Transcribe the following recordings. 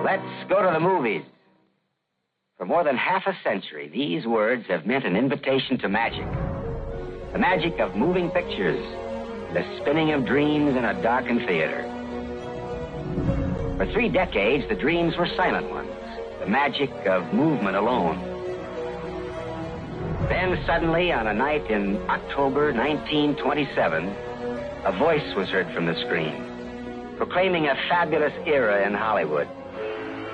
Let's go to the movies. For more than half a century, these words have meant an invitation to magic. The magic of moving pictures, the spinning of dreams in a darkened theater. For 3 decades, the dreams were silent ones, the magic of movement alone. Then suddenly, on a night in October 1927, a voice was heard from the screen, proclaiming a fabulous era in Hollywood.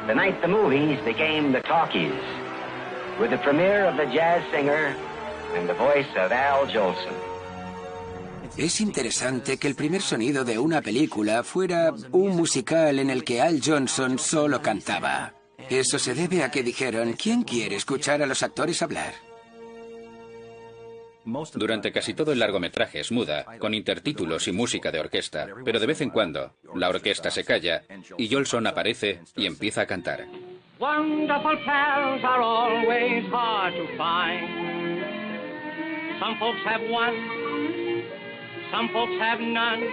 The night the movies became the talkies, with the premiere of The Jazz Singer and the voice of Al Jolson. Es interesante que el primer sonido de una película fuera un musical en el que Al Jolson solo cantaba. Eso se debe a que dijeron, ¿quién quiere escuchar a los actores hablar? Durante casi todo el largometraje es muda, con intertítulos y música de orquesta, pero de vez en cuando la orquesta se calla y Jolson aparece y empieza a cantar. Wonderful pals are always hard to find. Some folks have one, some folks have none.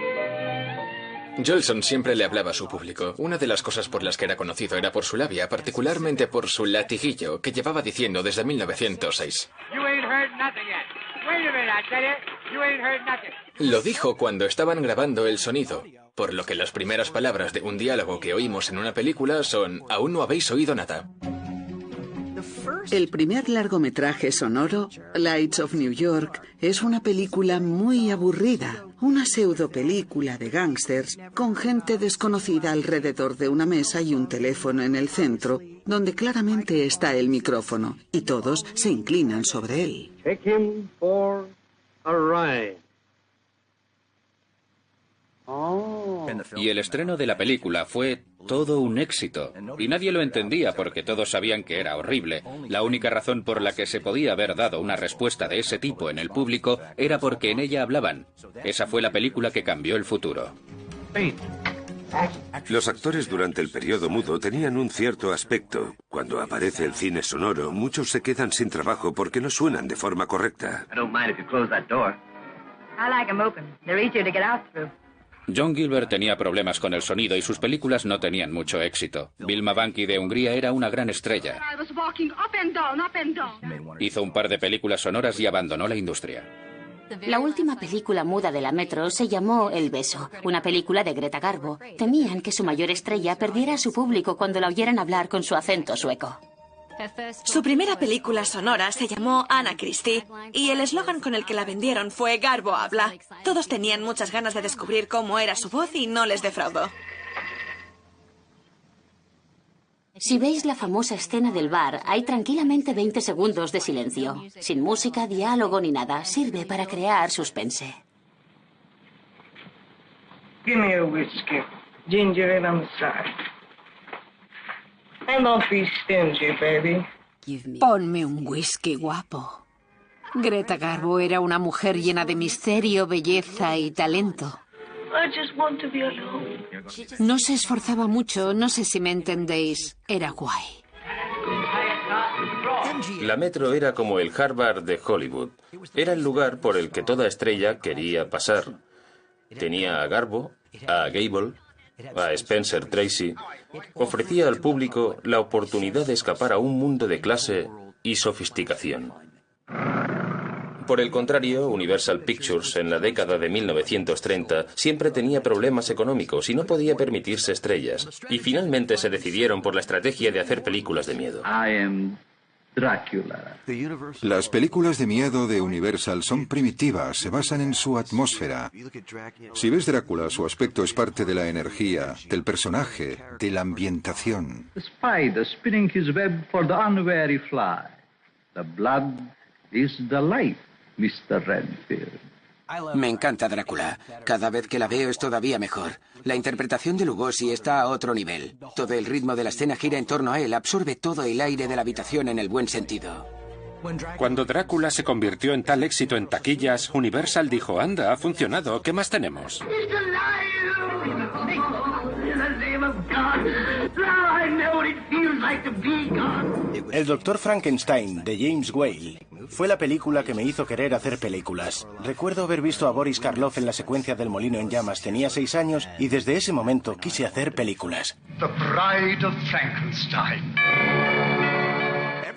Jolson siempre le hablaba a su público. Una de las cosas por las que era conocido era por su labia, particularmente por su latiguillo, que llevaba diciendo desde 1906. You ain't heard nothing yet. Wait a minute, I tell you. You ain't heard nothing. Lo dijo cuando estaban grabando el sonido, por lo que las primeras palabras de un diálogo que oímos en una película son «Aún no habéis oído nada». El primer largometraje sonoro, Lights of New York, es una película muy aburrida, una pseudopelícula de gángsters con gente desconocida alrededor de una mesa y un teléfono en el centro, donde claramente está el micrófono, y todos se inclinan sobre él. Take him for a ride. Y el estreno de la película fue todo un éxito. Y nadie lo entendía porque todos sabían que era horrible. La única razón por la que se podía haber dado una respuesta de ese tipo en el público era porque en ella hablaban. Esa fue la película que cambió el futuro. Los actores durante el periodo mudo tenían un cierto aspecto. Cuando aparece el cine sonoro, muchos se quedan sin trabajo porque no suenan de forma correcta. John Gilbert tenía problemas con el sonido y sus películas no tenían mucho éxito. Vilma Banki de Hungría era una gran estrella. Hizo un par de películas sonoras y abandonó la industria. La última película muda de la Metro se llamó El beso, una película de Greta Garbo. Temían que su mayor estrella perdiera a su público cuando la oyeran hablar con su acento sueco. Su primera película sonora se llamó Anna Christie y el eslogan con el que la vendieron fue Garbo habla. Todos tenían muchas ganas de descubrir cómo era su voz y no les defraudó. Si veis la famosa escena del bar, hay tranquilamente 20 segundos de silencio. Sin música, diálogo ni nada. Sirve para crear suspense. Give me a whiskey, ginger ale on the side. And don't be stingy, baby. Ponme un whisky, guapo. Greta Garbo era una mujer llena de misterio, belleza y talento. I just want to be alone. No se esforzaba mucho, no sé si me entendéis. Era guay. La Metro era como el Harvard de Hollywood. Era el lugar por el que toda estrella quería pasar. Tenía a Garbo, a Gable, a Spencer Tracy. Ofrecía al público la oportunidad de escapar a un mundo de clase y sofisticación. Por el contrario, Universal Pictures en la década de 1930 siempre tenía problemas económicos y no podía permitirse estrellas. Y finalmente se decidieron por la estrategia de hacer películas de miedo. Drácula. Las películas de miedo de Universal son primitivas, se basan en su atmósfera. Si ves Drácula, su aspecto es parte de la energía, del personaje, de la ambientación. The spider spinning his web for the unwary fly. The blood is the life, Mr. Redfield. Me encanta Drácula. Cada vez que la veo es todavía mejor. La interpretación de Lugosi está a otro nivel. Todo el ritmo de la escena gira en torno a él, absorbe todo el aire de la habitación en el buen sentido. Cuando Drácula se convirtió en tal éxito en taquillas, Universal dijo, anda, ha funcionado, ¿qué más tenemos? El Doctor Frankenstein, de James Whale, Fue la película que me hizo querer hacer películas. Recuerdo haber visto a Boris Karloff en la secuencia del molino en llamas. Tenía 6 años y desde ese momento quise hacer películas. The Bride of Frankenstein.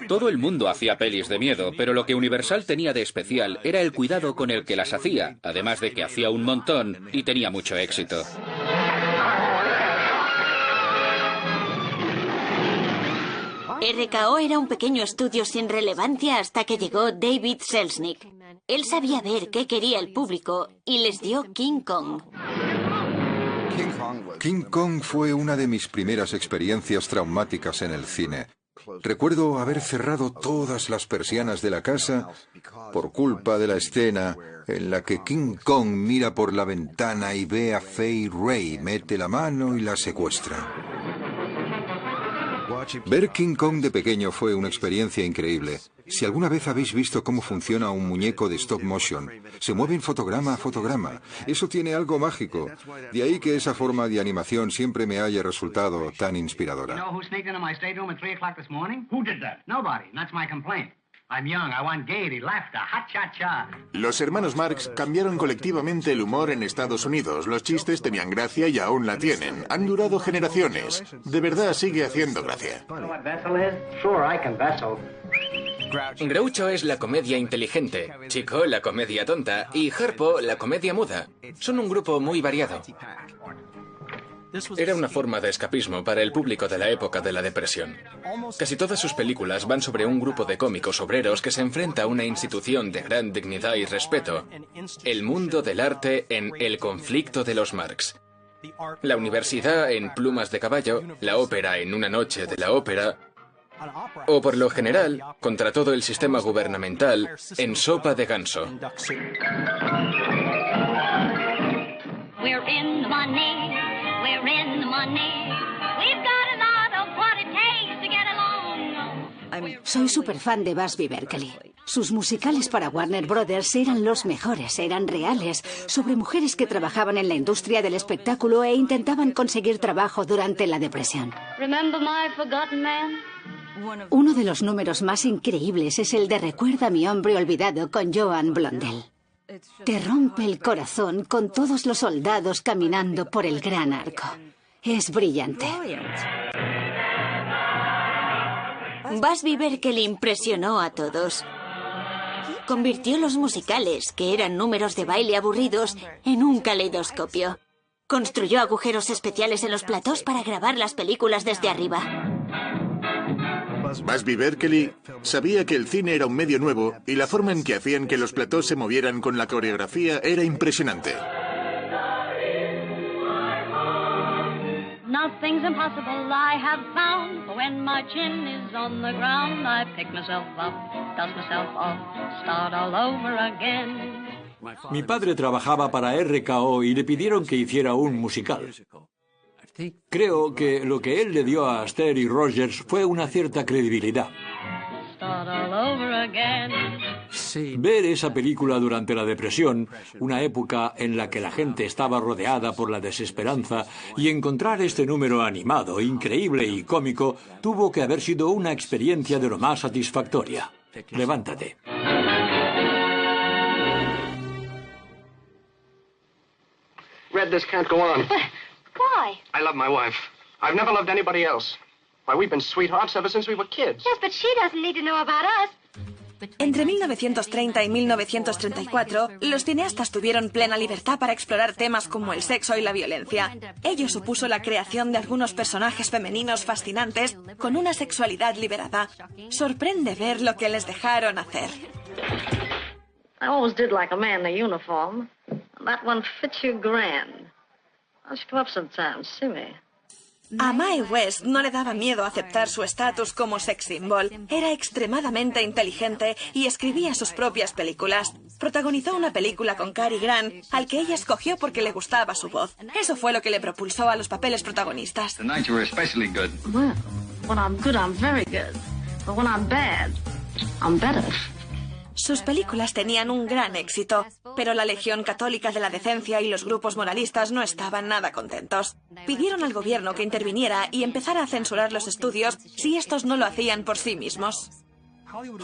Todo el mundo hacía pelis de miedo, pero lo que Universal tenía de especial era el cuidado con el que las hacía, además de que hacía un montón y tenía mucho éxito. RKO era un pequeño estudio sin relevancia hasta que llegó David Selznick. Él sabía ver qué quería el público y les dio King Kong. King Kong fue una de mis primeras experiencias traumáticas en el cine. Recuerdo haber cerrado todas las persianas de la casa por culpa de la escena en la que King Kong mira por la ventana y ve a Fay Wray, mete la mano y la secuestra. Ver King Kong de pequeño fue una experiencia increíble. Si alguna vez habéis visto cómo funciona un muñeco de stop motion, se mueven fotograma a fotograma. Eso tiene algo mágico. De ahí que esa forma de animación siempre me haya resultado tan inspiradora. Los hermanos Marx cambiaron colectivamente el humor en Estados Unidos. Los chistes tenían gracia y aún la tienen. Han durado generaciones. De verdad sigue haciendo gracia. Groucho es la comedia inteligente, Chico la comedia tonta y Harpo la comedia muda. Son un grupo muy variado. Era una forma de escapismo para el público de la época de la depresión. Casi todas sus películas van sobre un grupo de cómicos obreros que se enfrenta a una institución de gran dignidad y respeto. El mundo del arte en El conflicto de los Marx. La universidad en Plumas de caballo, la ópera en Una noche de la ópera, o por lo general, contra todo el sistema gubernamental, en Sopa de ganso. Soy súper fan de Busby Berkeley. Sus musicales para Warner Brothers eran los mejores, eran reales, sobre mujeres que trabajaban en la industria del espectáculo e intentaban conseguir trabajo durante la depresión. Uno de los números más increíbles es el de Recuerda a mi hombre olvidado con Joan Blondell. Te rompe el corazón con todos los soldados caminando por el gran arco. Es brillante. Busby Berkeley impresionó a todos. Convirtió los musicales, que eran números de baile aburridos, en un caleidoscopio. Construyó agujeros especiales en los platós para grabar las películas desde arriba. Busby Berkeley sabía que el cine era un medio nuevo y la forma en que hacían que los platós se movieran con la coreografía era impresionante. Nothing's impossible I have found. For when my chin is on the ground, I pick myself up, dust myself off, start all over again. Mi padre trabajaba para RKO y le pidieron que hiciera un musical. Creo que lo que él le dio a Astaire y Rogers fue una cierta credibilidad. Ver esa película durante la depresión, una época en la que la gente estaba rodeada por la desesperanza, y encontrar este número animado, increíble y cómico, tuvo que haber sido una experiencia de lo más satisfactoria. Levántate. Red, this can't go on. Why? I love my wife. I've never loved anybody else. Why, we've been sweethearts ever since we were kids. Yes, but she doesn't need to know about us. Entre 1930 y 1934, los cineastas tuvieron plena libertad para explorar temas como el sexo y la violencia. Ello supuso la creación de algunos personajes femeninos fascinantes con una sexualidad liberada. Sorprende ver lo que les dejaron hacer. I always did like a man in a uniform. That one fits you grand. Why don't you come up sometime, see me? A Mae West no le daba miedo aceptar su estatus como sex symbol. Era extremadamente inteligente y escribía sus propias películas. Protagonizó una película con Cary Grant, al que ella escogió porque le gustaba su voz. Eso fue lo que le propulsó a los papeles protagonistas. Tonight you were especially good. Well, when I'm good, I'm very good. But when I'm bad, I'm better. Sus películas tenían un gran éxito, pero la Legión Católica de la Decencia y los grupos moralistas no estaban nada contentos. Pidieron al gobierno que interviniera y empezara a censurar los estudios si estos no lo hacían por sí mismos.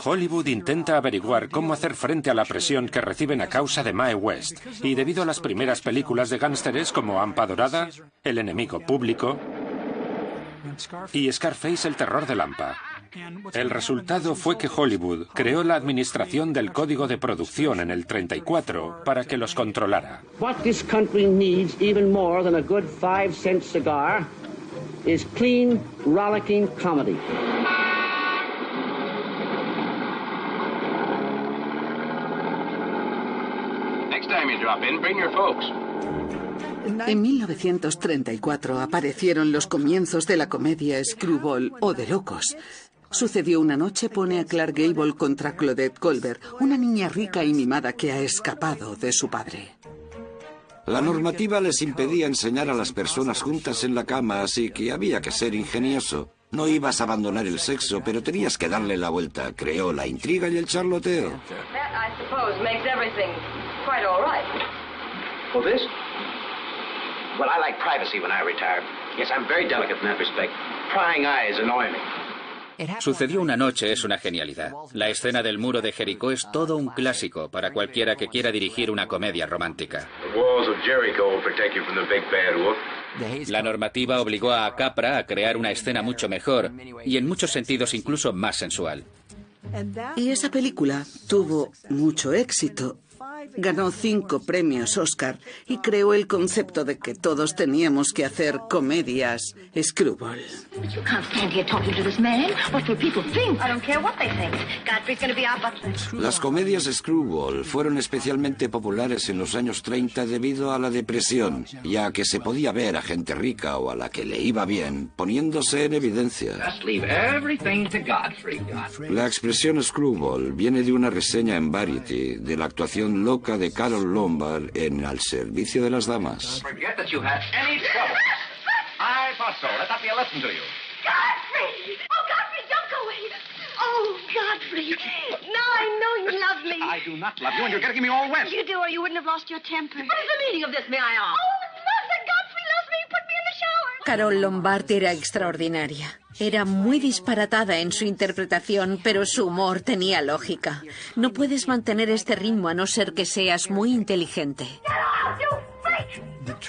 Hollywood intenta averiguar cómo hacer frente a la presión que reciben a causa de Mae West, y debido a las primeras películas de gángsteres como Hampa Dorada, El enemigo público y Scarface, el terror de Lampa. El resultado fue que Hollywood creó la Administración del Código de Producción en el 34 para que los controlara. What this country needs even more than a good 5-cent cigar is clean, rollicking comedy. Next time you drop in, bring your folks. En 1934 aparecieron los comienzos de la comedia Screwball o de locos. Sucedió una noche pone a Clark Gable contra Claudette Colbert, una niña rica y mimada que ha escapado de su padre. La normativa les impedía enseñar a las personas juntas en la cama, así que había que ser ingenioso. No ibas a abandonar el sexo, pero tenías que darle la vuelta. Creó la intriga y el charloteo. That, I suppose, makes everything quite all right. Oh, this? Well, I like privacy when I retire. Yes, I'm very delicate in that respect. Prying eyes annoy me. Sucedió una noche es una genialidad. La escena del muro de Jericó es todo un clásico para cualquiera que quiera dirigir una comedia romántica. La normativa obligó a Capra a crear una escena mucho mejor y en muchos sentidos incluso más sensual. Y esa película tuvo mucho éxito. Ganó 5 premios Oscar y creó el concepto de que todos teníamos que hacer comedias Screwball. You can't stand here talking to this man. What will people think? I don't care what they think. Godfrey's going to be our butler. Las comedias Screwball fueron especialmente populares en los años 30 debido a la depresión, ya que se podía ver a gente rica o a la que le iba bien poniéndose en evidencia. Just leave everything to Godfrey. La expresión Screwball viene de una reseña en Variety de la actuación loca de Carol Lombard en Al servicio de las damas. Forget that you had any trouble. I thought so. Let that be a lesson to you. Godfrey! Oh, Godfrey, don't go away. Oh, Godfrey. Now I know you love me. I do not love you, and you're getting me all wet. You do, or you wouldn't have lost your temper. What is the meaning of this, may I ask? Oh, nothing. Godfrey loves me. Put me in the shower. Carol Lombard era extraordinaria. Era muy disparatada en su interpretación, pero su humor tenía lógica. No puedes mantener este ritmo a no ser que seas muy inteligente.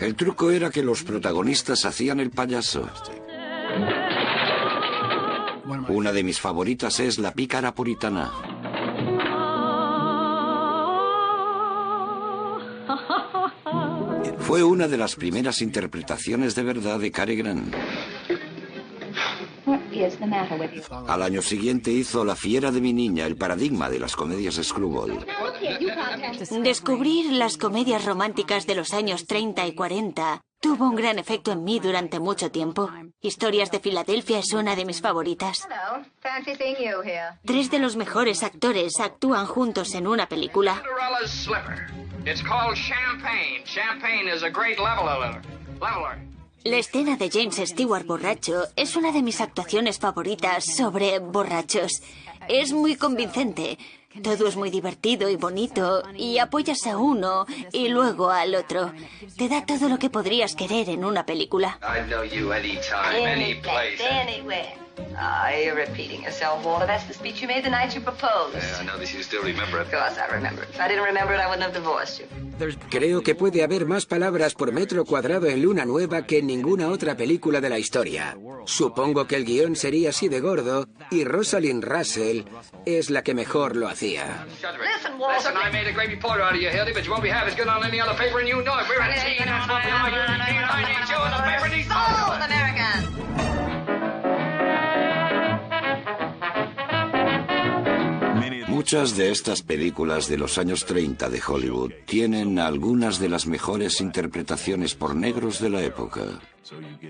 El truco era que los protagonistas hacían el payaso. Una de mis favoritas es La pícara puritana. Fue una de las primeras interpretaciones de verdad de Cary Grant. Al año siguiente hizo La fiera de mi niña, el paradigma de las comedias Screwball. Descubrir las comedias románticas de los años 30 y 40 tuvo un gran efecto en mí durante mucho tiempo. Historias de Filadelfia es una de mis favoritas. 3 de los mejores actores actúan juntos en una película. It's called champagne. Champagne is a great leveler. La escena de James Stewart borracho es una de mis actuaciones favoritas sobre borrachos. Es muy convincente. Todo es muy divertido y bonito, y apoyas a uno y luego al otro. Te da todo lo que podrías querer en una película. I know you anytime, any place. Anywhere. Ah, you're repeating yourself, Walter. That's the speech you made the night you proposed. I know that you still remember it. Of course I remember it. If I didn't remember it, I wouldn't have divorced you. Creo que puede haber más palabras por metro cuadrado en Luna Nueva que en ninguna otra película de la historia. Supongo que el guión sería así de gordo y Rosalind Russell es la que mejor lo hacía. Listen, Walter. Listen, I made a great reporter out of you, Hildy, but you won't be half as good on any other paper, and you know it. We're a team, that's what we are. You're a team, I need you, and the paper needs Sold American. Muchas de estas películas de los años 30 de Hollywood tienen algunas de las mejores interpretaciones por negros de la época.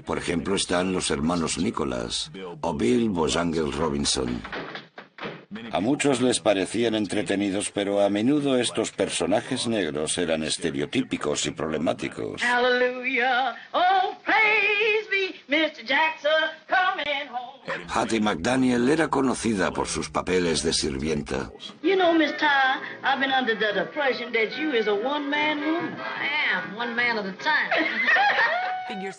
Por ejemplo, están los hermanos Nicholas o Bill Bojangles Robinson. A muchos les parecían entretenidos, pero a menudo estos personajes negros eran estereotípicos y problemáticos. Hallelujah. Oh, praise be, Mr. Jackson, coming home. Hattie McDaniel era conocida por sus papeles de sirvienta. You know, Miss Ty, I've been under the impression that you is a one-man woman. I am, one man at a time.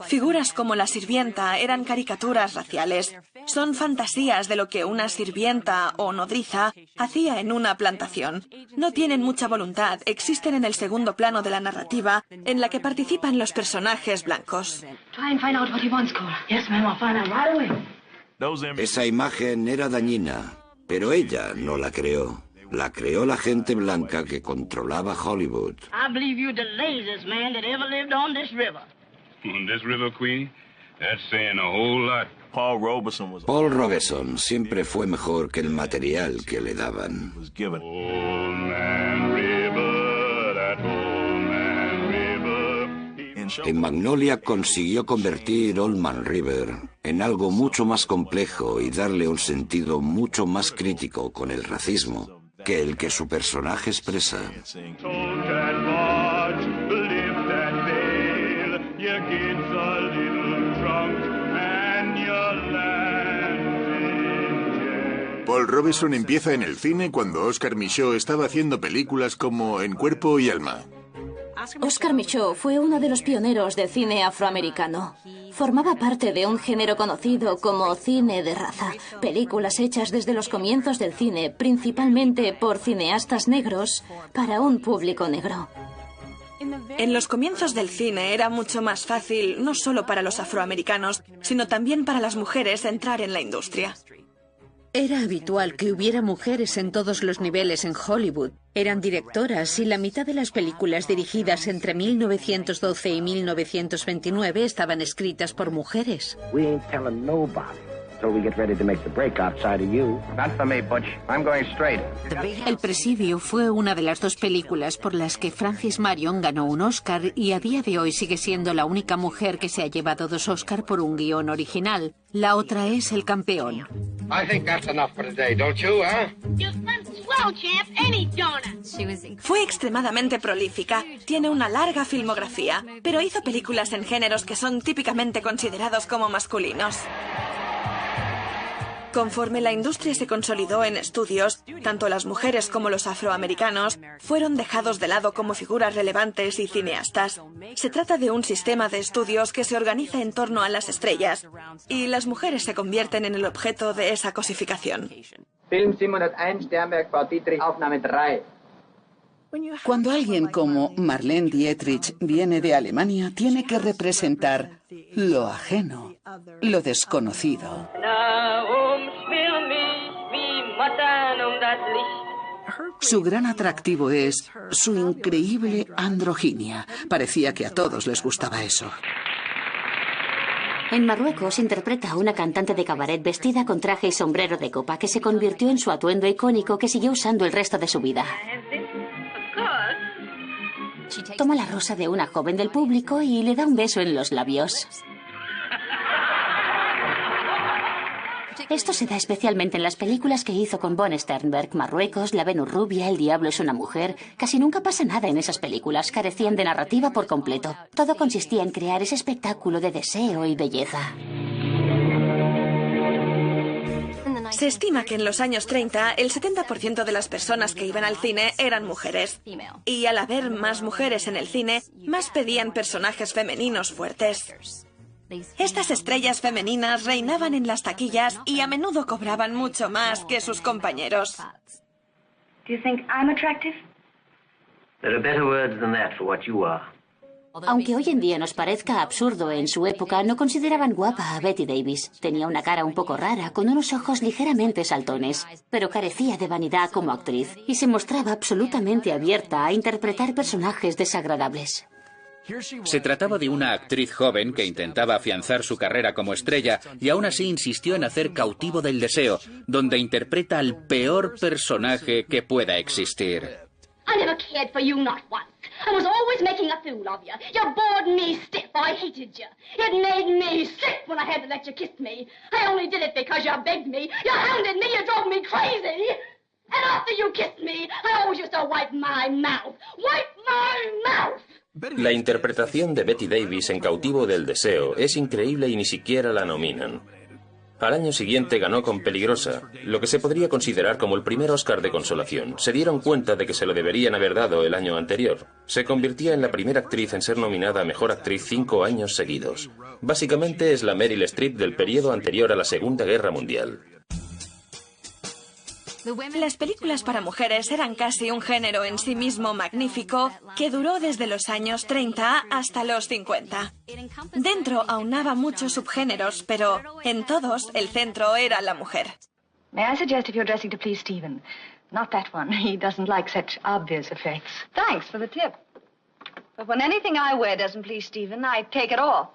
Figuras como la sirvienta eran caricaturas raciales. Son fantasías de lo que una sirvienta o nodriza hacía en una plantación. No tienen mucha voluntad, existen en el segundo plano de la narrativa, en la que participan los personajes blancos. Esa imagen era dañina, pero ella no la creó. La creó la gente blanca que controlaba Hollywood. I believe you're the laziest man that ever lived on this river. On this river, Queen? That's saying a whole lot. Paul Robeson siempre fue mejor que el material que le daban. En Magnolia consiguió convertir Old Man River en algo mucho más complejo y darle un sentido mucho más crítico con el racismo que el que su personaje expresa. Paul Robeson empieza en el cine cuando Oscar Micheaux estaba haciendo películas como En Cuerpo y Alma. Oscar Micheaux fue uno de los pioneros del cine afroamericano. Formaba parte de un género conocido como cine de raza, películas hechas desde los comienzos del cine, principalmente por cineastas negros, para un público negro. En los comienzos del cine era mucho más fácil, no solo para los afroamericanos, sino también para las mujeres entrar en la industria. Era habitual que hubiera mujeres en todos los niveles en Hollywood. Eran directoras y la mitad de las películas dirigidas entre 1912 y 1929 estaban escritas por mujeres. We ain't telling nobody till we get ready to make the break outside of you. Not for me, Butch. I'm going straight. El Presidio fue una de las dos películas por las que Frances Marion ganó un Oscar y a día de hoy sigue siendo la única mujer que se ha llevado 2 Oscar por un guión original. La otra es El Campeón. I think that's enough for today, don't you, huh? Swell, champ. Any donut. Fue extremadamente prolífica, tiene una larga filmografía, pero hizo películas en géneros que son típicamente considerados como masculinos. Conforme la industria se consolidó en estudios, tanto las mujeres como los afroamericanos fueron dejados de lado como figuras relevantes y cineastas. Se trata de un sistema de estudios que se organiza en torno a las estrellas, y las mujeres se convierten en el objeto de esa cosificación. Film 701, Sternberg, Frau Dietrich, Aufnahme 3. Cuando alguien como Marlene Dietrich viene de Alemania, tiene que representar lo ajeno, lo desconocido. Su gran atractivo es su increíble androginia. Parecía que a todos les gustaba eso. En Marruecos interpreta a una cantante de cabaret vestida con traje y sombrero de copa que se convirtió en su atuendo icónico que siguió usando el resto de su vida. Toma la rosa de una joven del público y le da un beso en los labios. Esto se da especialmente en las películas que hizo con Von Sternberg, Marruecos, La Venus Rubia, El Diablo es una mujer. Casi nunca pasa nada en esas películas, carecían de narrativa por completo. Todo consistía en crear ese espectáculo de deseo y belleza. Se estima que en los años 30 el 70% de las personas que iban al cine eran mujeres. Y al haber más mujeres en el cine, más pedían personajes femeninos fuertes. Estas estrellas femeninas reinaban en las taquillas y a menudo cobraban mucho más que sus compañeros. Do you think I'm attractive? There are better words than that for what you are. Aunque hoy en día nos parezca absurdo, en su época no consideraban guapa a Bette Davis. Tenía una cara un poco rara, con unos ojos ligeramente saltones, pero carecía de vanidad como actriz y se mostraba absolutamente abierta a interpretar personajes desagradables. Se trataba de una actriz joven que intentaba afianzar su carrera como estrella y aún así insistió en hacer Cautivo del Deseo, donde interpreta al peor personaje que pueda existir. I never cared for you, not once. I was always making a fool of you. You bored me stiff. I hated you. It made me sick when I had to let you kiss me. I only did it because you begged me. You hounded me. You drove me crazy. And after you kissed me, I always used to wipe my mouth. Wipe my mouth. La interpretación de Bette Davis en Cautivo del Deseo es increíble y ni siquiera la nominan. Al año siguiente ganó con Peligrosa, lo que se podría considerar como el primer Oscar de consolación. Se dieron cuenta de que se lo deberían haber dado el año anterior. Se convirtió en la primera actriz en ser nominada a Mejor Actriz 5 años seguidos. Básicamente es la Meryl Streep del periodo anterior a la Segunda Guerra Mundial. Las películas para mujeres eran casi un género en sí mismo magnífico que duró desde los años 30 hasta los 50. Dentro aunaba muchos subgéneros, pero en todos el centro era la mujer. May I suggest if you're dressing to please Stephen? Not that one. He doesn't like such obvious effects. Thanks for the tip. But when anything I wear doesn't please Stephen, I take it off.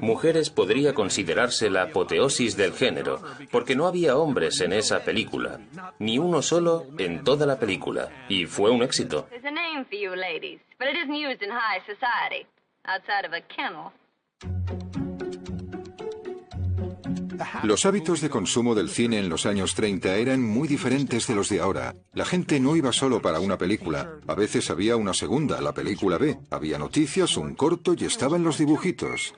Mujeres podría considerarse la apoteosis del género, porque no había hombres en esa película, ni uno solo en toda la película, y fue un éxito. There's a name for you ladies, but it isn't used in high society, outside of a kennel. Los hábitos de consumo del cine en los años 30 eran muy diferentes de los de ahora. La gente no iba solo para una película. A veces había una segunda, la película B. Había noticias, un corto y estaban los dibujitos.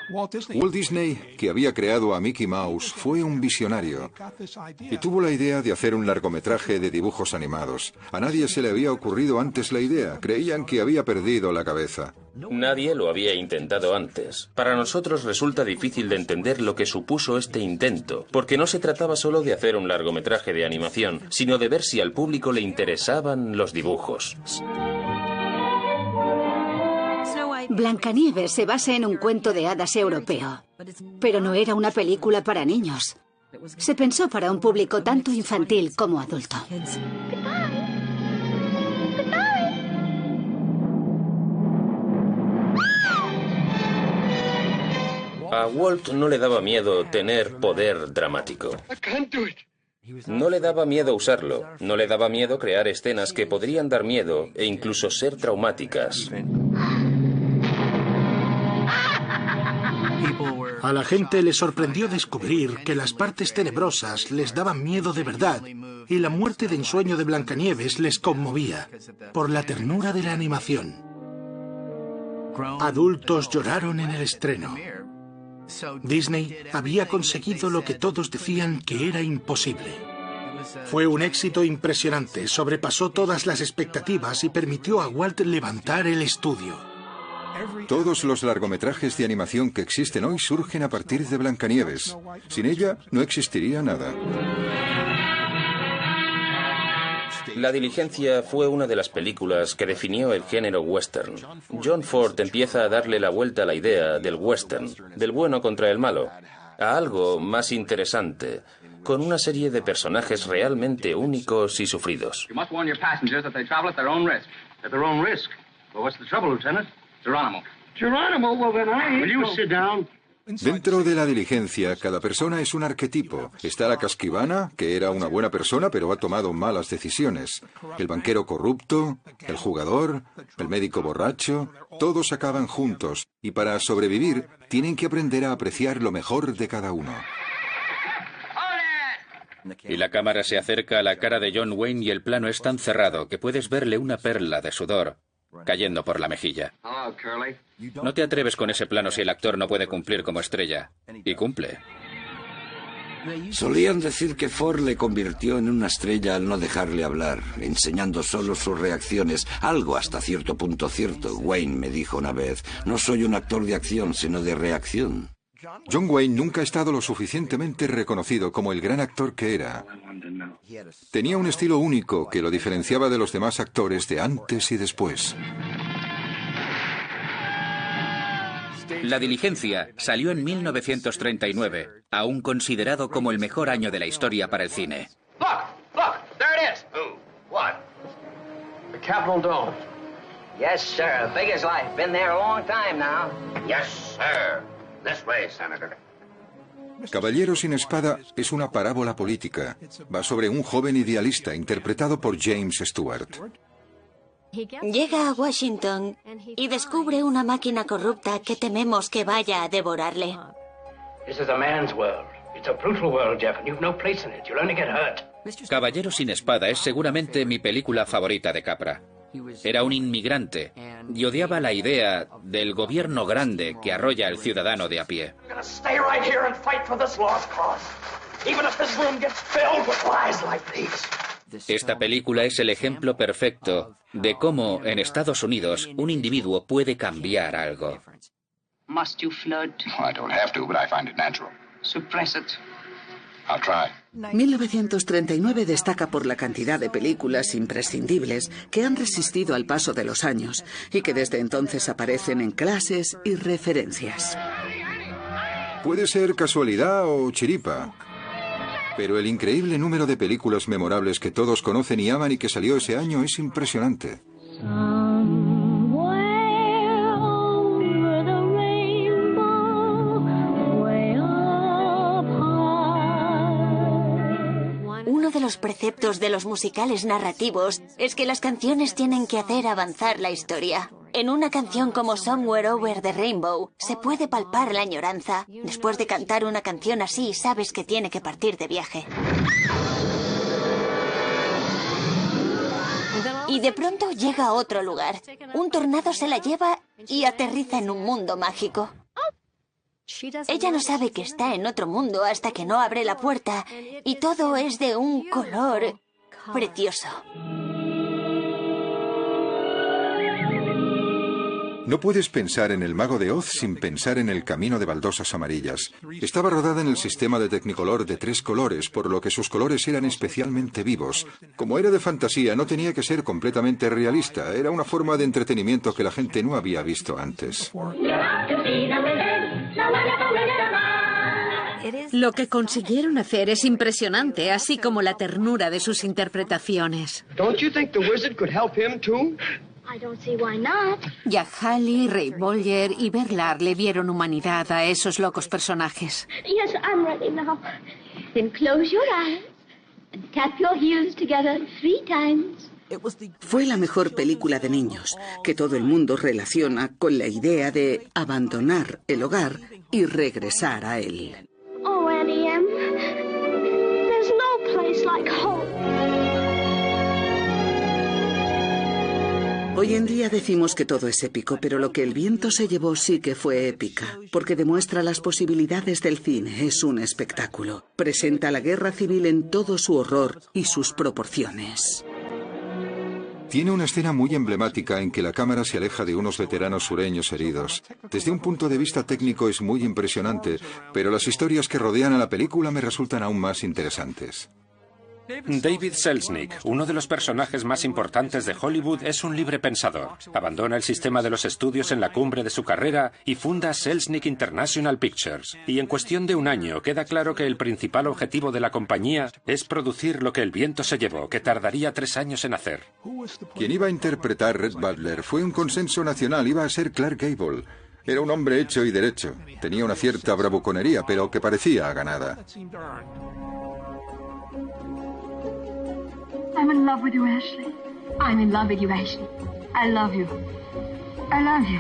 Walt Disney, que había creado a Mickey Mouse, fue un visionario y tuvo la idea de hacer un largometraje de dibujos animados. A nadie se le había ocurrido antes la idea, creían que había perdido la cabeza. Nadie lo había intentado antes. Para nosotros resulta difícil de entender lo que supuso este intento, porque no se trataba solo de hacer un largometraje de animación, sino de ver si al público le interesaban los dibujos. Blancanieves se basa en un cuento de hadas europeo, pero no era una película para niños. Se pensó para un público tanto infantil como adulto. A Walt no le daba miedo tener poder dramático. No le daba miedo usarlo. No le daba miedo crear escenas que podrían dar miedo e incluso ser traumáticas. A la gente le sorprendió descubrir que las partes tenebrosas les daban miedo de verdad y la muerte de ensueño de Blancanieves les conmovía por la ternura de la animación. Adultos lloraron en el estreno. Disney había conseguido lo que todos decían que era imposible. Fue un éxito impresionante, sobrepasó todas las expectativas y permitió a Walt levantar el estudio. Todos los largometrajes de animación que existen hoy surgen a partir de Blancanieves. Sin ella no existiría nada. La Diligencia fue una de las películas que definió el género western. John Ford empieza a darle la vuelta a la idea del western, del bueno contra el malo, a algo más interesante, con una serie de personajes realmente únicos y sufridos. Geronimo, well then Will you sit down? Dentro de la Diligencia, cada persona es un arquetipo. Está la casquivana, que era una buena persona pero ha tomado malas decisiones. El banquero corrupto, el jugador, el médico borracho, todos acaban juntos. Y para sobrevivir, tienen que aprender a apreciar lo mejor de cada uno. Y la cámara se acerca a la cara de John Wayne y el plano es tan cerrado que puedes verle una perla de sudor cayendo por la mejilla. No te atreves con ese plano si el actor no puede cumplir como estrella. Y cumple. Solían decir que Ford le convirtió en una estrella al no dejarle hablar, enseñando solo sus reacciones, algo hasta cierto punto cierto. Wayne me dijo una vez, no soy un actor de acción, sino de reacción. John Wayne nunca ha estado lo suficientemente reconocido como el gran actor que era. Tenía un estilo único que lo diferenciaba de los demás actores de antes y después. La Diligencia salió en 1939, aún considerado como el mejor año de la historia para el cine. Look, there it is. Who? What? The Capitol Dome. Yes, sir. Big as life. Been there a long time now. Yes, sir. This way, Senator. Caballero sin espada es una parábola política. Va sobre un joven idealista interpretado por James Stewart. Llega a Washington y descubre una máquina corrupta que tememos que vaya a devorarle. This is a man's world. It's a brutal world, Jeff, and you've no place in it. You'll only get hurt. Caballero sin espada es seguramente mi película favorita de Capra. Era un inmigrante y odiaba la idea del gobierno grande que arrolla al ciudadano de a pie. Esta película es el ejemplo perfecto de cómo en Estados Unidos un individuo puede cambiar algo. Must you flirt? I don't have to, but I find it natural. Suppress it. I'll try. 1939 destaca por la cantidad de películas imprescindibles que han resistido al paso de los años y que desde entonces aparecen en clases y referencias. Puede ser casualidad o chiripa, pero el increíble número de películas memorables que todos conocen y aman y que salió ese año es impresionante. Uno de los preceptos de los musicales narrativos es que las canciones tienen que hacer avanzar la historia. En una canción como Somewhere Over the Rainbow se puede palpar la añoranza. Después de cantar una canción así, sabes que tiene que partir de viaje. Y de pronto llega a otro lugar. Un tornado se la lleva y aterriza en un mundo mágico. Ella no sabe que está en otro mundo hasta que no abre la puerta y todo es de un color precioso. No puedes pensar en El Mago de Oz sin pensar en El Camino de Baldosas Amarillas. Estaba rodada en el sistema de Technicolor de 3 colores, por lo que sus colores eran especialmente vivos. Como era de fantasía, no tenía que ser completamente realista. Era una forma de entretenimiento que la gente no había visto antes. Lo que consiguieron hacer es impresionante, así como la ternura de sus interpretaciones. Don't you think the wizard could help him too? I don't see why not. Jack Haley, Ray Bolger y Bernard le dieron humanidad a esos locos personajes. Yes, I'm ready now. Then close your eyes and tap your heels together 3 times. Fue la mejor película de niños, que todo el mundo relaciona con la idea de abandonar el hogar y regresar a él. Oh, Annie M. There's no place like home. Hoy en día decimos que todo es épico, pero lo que El viento se llevó sí que fue épica, porque demuestra las posibilidades del cine. Es un espectáculo. Presenta la guerra civil en todo su horror y sus proporciones. Tiene una escena muy emblemática en que la cámara se aleja de unos veteranos sureños heridos. Desde un punto de vista técnico es muy impresionante, pero las historias que rodean a la película me resultan aún más interesantes. David Selznick, uno de los personajes más importantes de Hollywood, es un libre pensador. Abandona el sistema de los estudios en la cumbre de su carrera y funda Selznick International Pictures. Y en cuestión de un año queda claro que el principal objetivo de la compañía es producir lo que El viento se llevó, que tardaría 3 años en hacer. Quien iba a interpretar Red Butler fue un consenso nacional, iba a ser Clark Gable. Era un hombre hecho y derecho. Tenía una cierta bravuconería, pero que parecía ganada. I'm in love with you, Ashley. I'm in love with you, Ashley. I love you. I love you.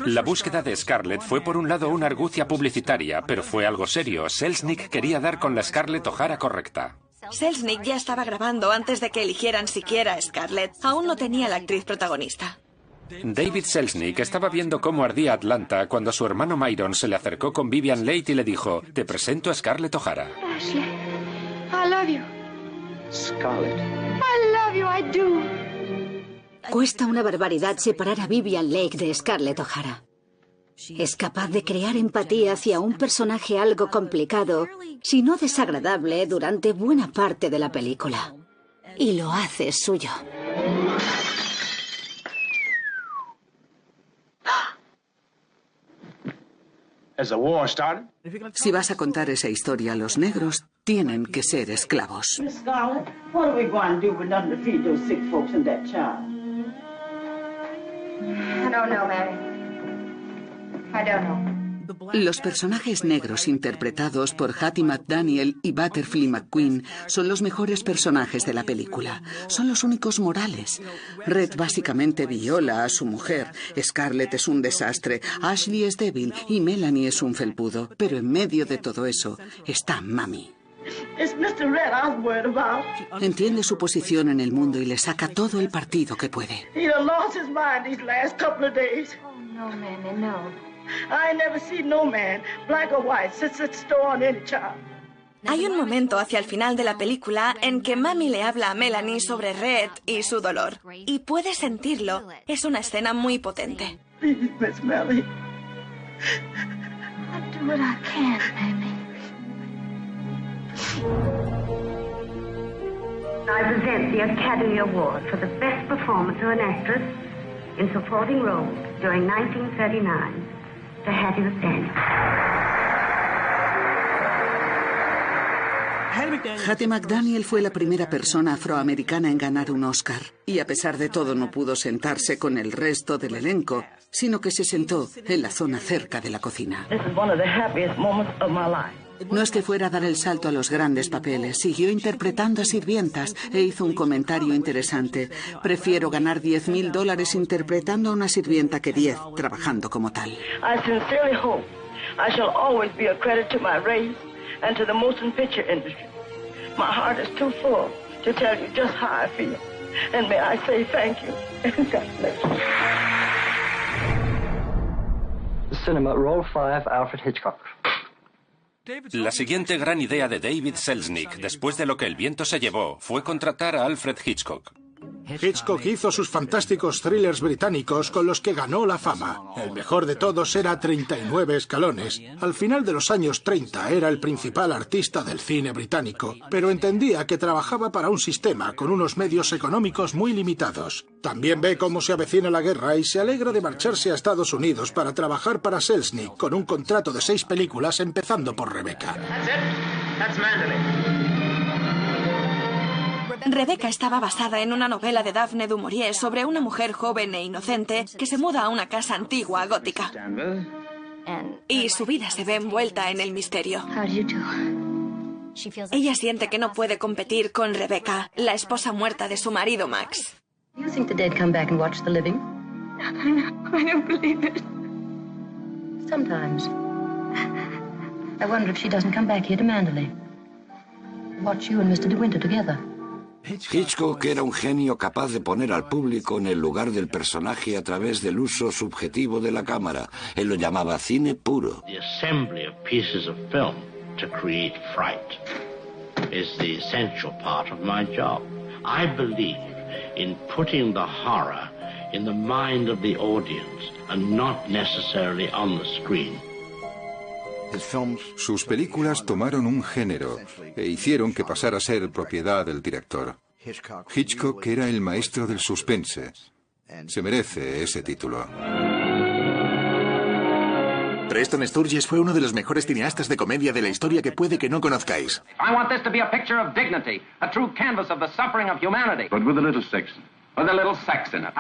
La búsqueda de Scarlett fue por un lado una argucia publicitaria, pero fue algo serio. Selznick quería dar con la Scarlett O'Hara correcta. Selznick ya estaba grabando antes de que eligieran siquiera a Scarlett. Aún no tenía la actriz protagonista. David Selznick estaba viendo cómo ardía Atlanta cuando su hermano Myron se le acercó con Vivian Leigh y le dijo: "Te presento a Scarlett O'Hara". Ashley, I love you. Scarlett. I love you, I do. Cuesta una barbaridad separar a Vivian Leigh de Scarlett O'Hara. Es capaz de crear empatía hacia un personaje algo complicado, si no desagradable, durante buena parte de la película. Y lo hace suyo. Si vas a contar esa historia, los negros tienen que ser esclavos. Miss Scarlett, what are we going to do with nothing to feed those sick folks and that child? I don't know, Mary. I don't know. Los personajes negros interpretados por Hattie McDaniel y Butterfly McQueen son los mejores personajes de la película. Son los únicos morales. Red básicamente viola a su mujer. Scarlett es un desastre. Ashley es débil y Melanie es un felpudo. Pero en medio de todo eso está Mami. It's Mr. Red I was worried about. Entiende su posición en el mundo y le saca todo el partido que puede. He done lost his mind these last couple of days. Oh, no, Mammy, no. I ain't never seen no man, black or white, sit store on any child. Hay un momento hacia el final de la película en que Mami le habla a Melanie sobre Red y su dolor. Y puede sentirlo. Es una escena muy potente. Please, Miss Melanie. I'll do what I can, Mammy. I present the Academy Award for the best performance of an actress in supporting roles during 1939 to Hattie McDaniel. Hattie McDaniel fue la primera persona afroamericana en ganar un Oscar, y a pesar de todo no pudo sentarse con el resto del elenco, sino que se sentó en la zona cerca de la cocina. No es que fuera a dar el salto a los grandes papeles, siguió interpretando a sirvientas e hizo un comentario interesante. Prefiero ganar $10,000 interpretando a una sirvienta que 10 trabajando como tal. I sincerely hope I shall always be a credit to my race and to the motion picture industry. My heart is too full to tell you just how I feel. And may I say thank you and God bless you. Cinema, roll 5, Alfred Hitchcock. La siguiente gran idea de David Selznick, después de lo que el viento se llevó, fue contratar a Alfred Hitchcock. Hitchcock hizo sus fantásticos thrillers británicos con los que ganó la fama. El mejor de todos era 39 escalones. Al final de los años 30 era el principal artista del cine británico, pero entendía que trabajaba para un sistema con unos medios económicos muy limitados. También ve cómo se avecina la guerra y se alegra de marcharse a Estados Unidos para trabajar para Selznick con un contrato de 6 películas, empezando por Rebecca. Rebecca estaba basada en una novela de Daphne du Maurier sobre una mujer joven e inocente que se muda a una casa antigua gótica. Y su vida se ve envuelta en el misterio. Ella siente que no puede competir con Rebecca, la esposa muerta de su marido Max. Do you think the dead come back and watch the living? I don't believe it. Sometimes. I wonder if she doesn't come back here to Manderley. Watch you and Mr. De Winter together. Hitchcock era un genio capaz de poner al público en el lugar del personaje a través del uso subjetivo de la cámara. Él lo llamaba cine puro. The assembly of pieces of film to create fright is the essential part of my job. I believe in putting the horror in the mind of the audience and not necessarily on the screen. Sus películas tomaron un género e hicieron que pasara a ser propiedad del director. Hitchcock era el maestro del suspense. Se merece ese título. Preston Sturges fue uno de los mejores cineastas de comedia de la historia que puede que no conozcáis. I want this to be a picture of dignity, a true canvas of the suffering of humanity. But with a little sex. With a little sex in it.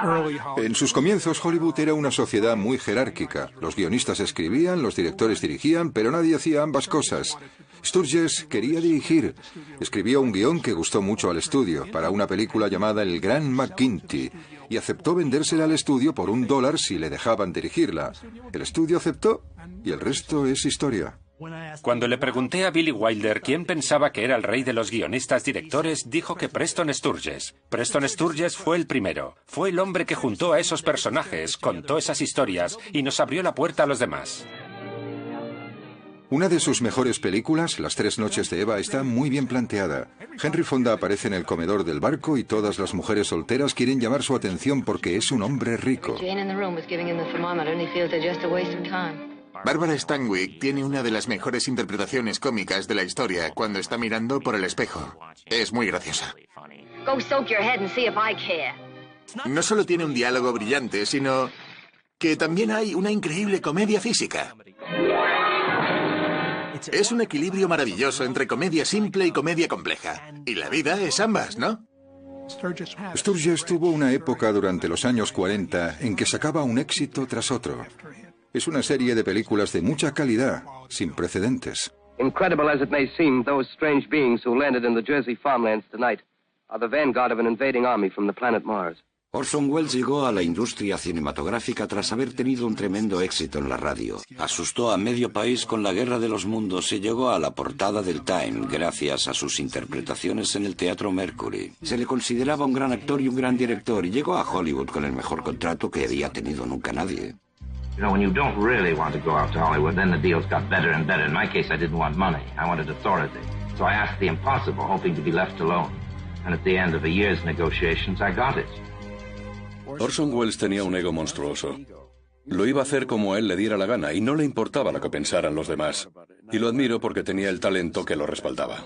En sus comienzos, Hollywood era una sociedad muy jerárquica. Los guionistas escribían, los directores dirigían, pero nadie hacía ambas cosas. Sturges quería dirigir. Escribió un guión que gustó mucho al estudio, para una película llamada El Gran McGinty, y aceptó vendérsela al estudio por $1 si le dejaban dirigirla. El estudio aceptó, y el resto es historia. Cuando le pregunté a Billy Wilder quién pensaba que era el rey de los guionistas directores, dijo que Preston Sturges. Preston Sturges fue el primero. Fue el hombre que juntó a esos personajes, contó esas historias y nos abrió la puerta a los demás. Una de sus mejores películas, Las 3 noches de Eva, está muy bien planteada. Henry Fonda aparece en el comedor del barco y todas las mujeres solteras quieren llamar su atención porque es un hombre rico. Barbara Stanwyck tiene una de las mejores interpretaciones cómicas de la historia cuando está mirando por el espejo. Es muy graciosa. No solo tiene un diálogo brillante, sino que también hay una increíble comedia física. Es un equilibrio maravilloso entre comedia simple y comedia compleja. Y la vida es ambas, ¿no? Sturges tuvo una época durante los años 40 en que sacaba un éxito tras otro. Es una serie de películas de mucha calidad, sin precedentes. Incredible as it may seem, those strange beings who landed in the Jersey farmlands tonight are the vanguard of an invading army from the planet Mars. Orson Welles llegó a la industria cinematográfica tras haber tenido un tremendo éxito en la radio. Asustó a medio país con La Guerra de los Mundos y llegó a la portada del Time gracias a sus interpretaciones en el Teatro Mercury. Se le consideraba un gran actor y un gran director y llegó a Hollywood con el mejor contrato que había tenido nunca nadie. You know, when you don't really want to go out to Hollywood, then the deals got better and better. In my case, I didn't want money. I wanted authority. So I asked the impossible, hoping to be left alone. And at the end of a year's negotiations, I got it. Orson Welles tenía un ego monstruoso. Lo iba a hacer como a él le diera la gana y no le importaba lo que pensaran los demás. Y lo admiro porque tenía el talento que lo respaldaba.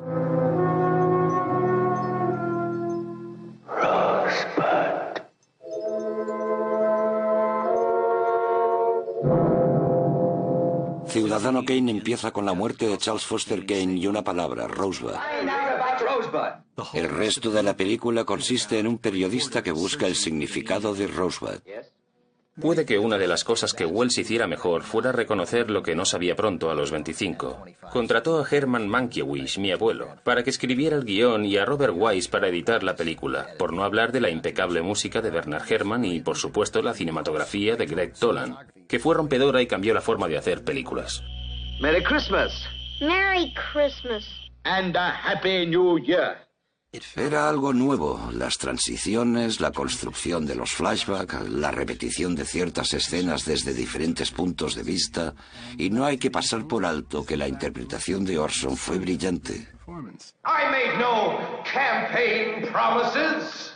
Ciudadano Kane empieza con la muerte de Charles Foster Kane y una palabra, Rosebud. El resto de la película consiste en un periodista que busca el significado de Rosebud. Puede que una de las cosas que Welles hiciera mejor fuera reconocer lo que no sabía pronto a los 25. Contrató a Herman Mankiewicz, mi abuelo, para que escribiera el guión y a Robert Wise para editar la película, por no hablar de la impecable música de Bernard Herrmann y, por supuesto, la cinematografía de Greg Toland, que fue rompedora y cambió la forma de hacer películas. Merry Christmas. Merry Christmas. And a Happy New Year. Era algo nuevo, las transiciones, la construcción de los flashbacks, la repetición de ciertas escenas desde diferentes puntos de vista, y no hay que pasar por alto que la interpretación de Orson fue brillante. I made no campaign promises,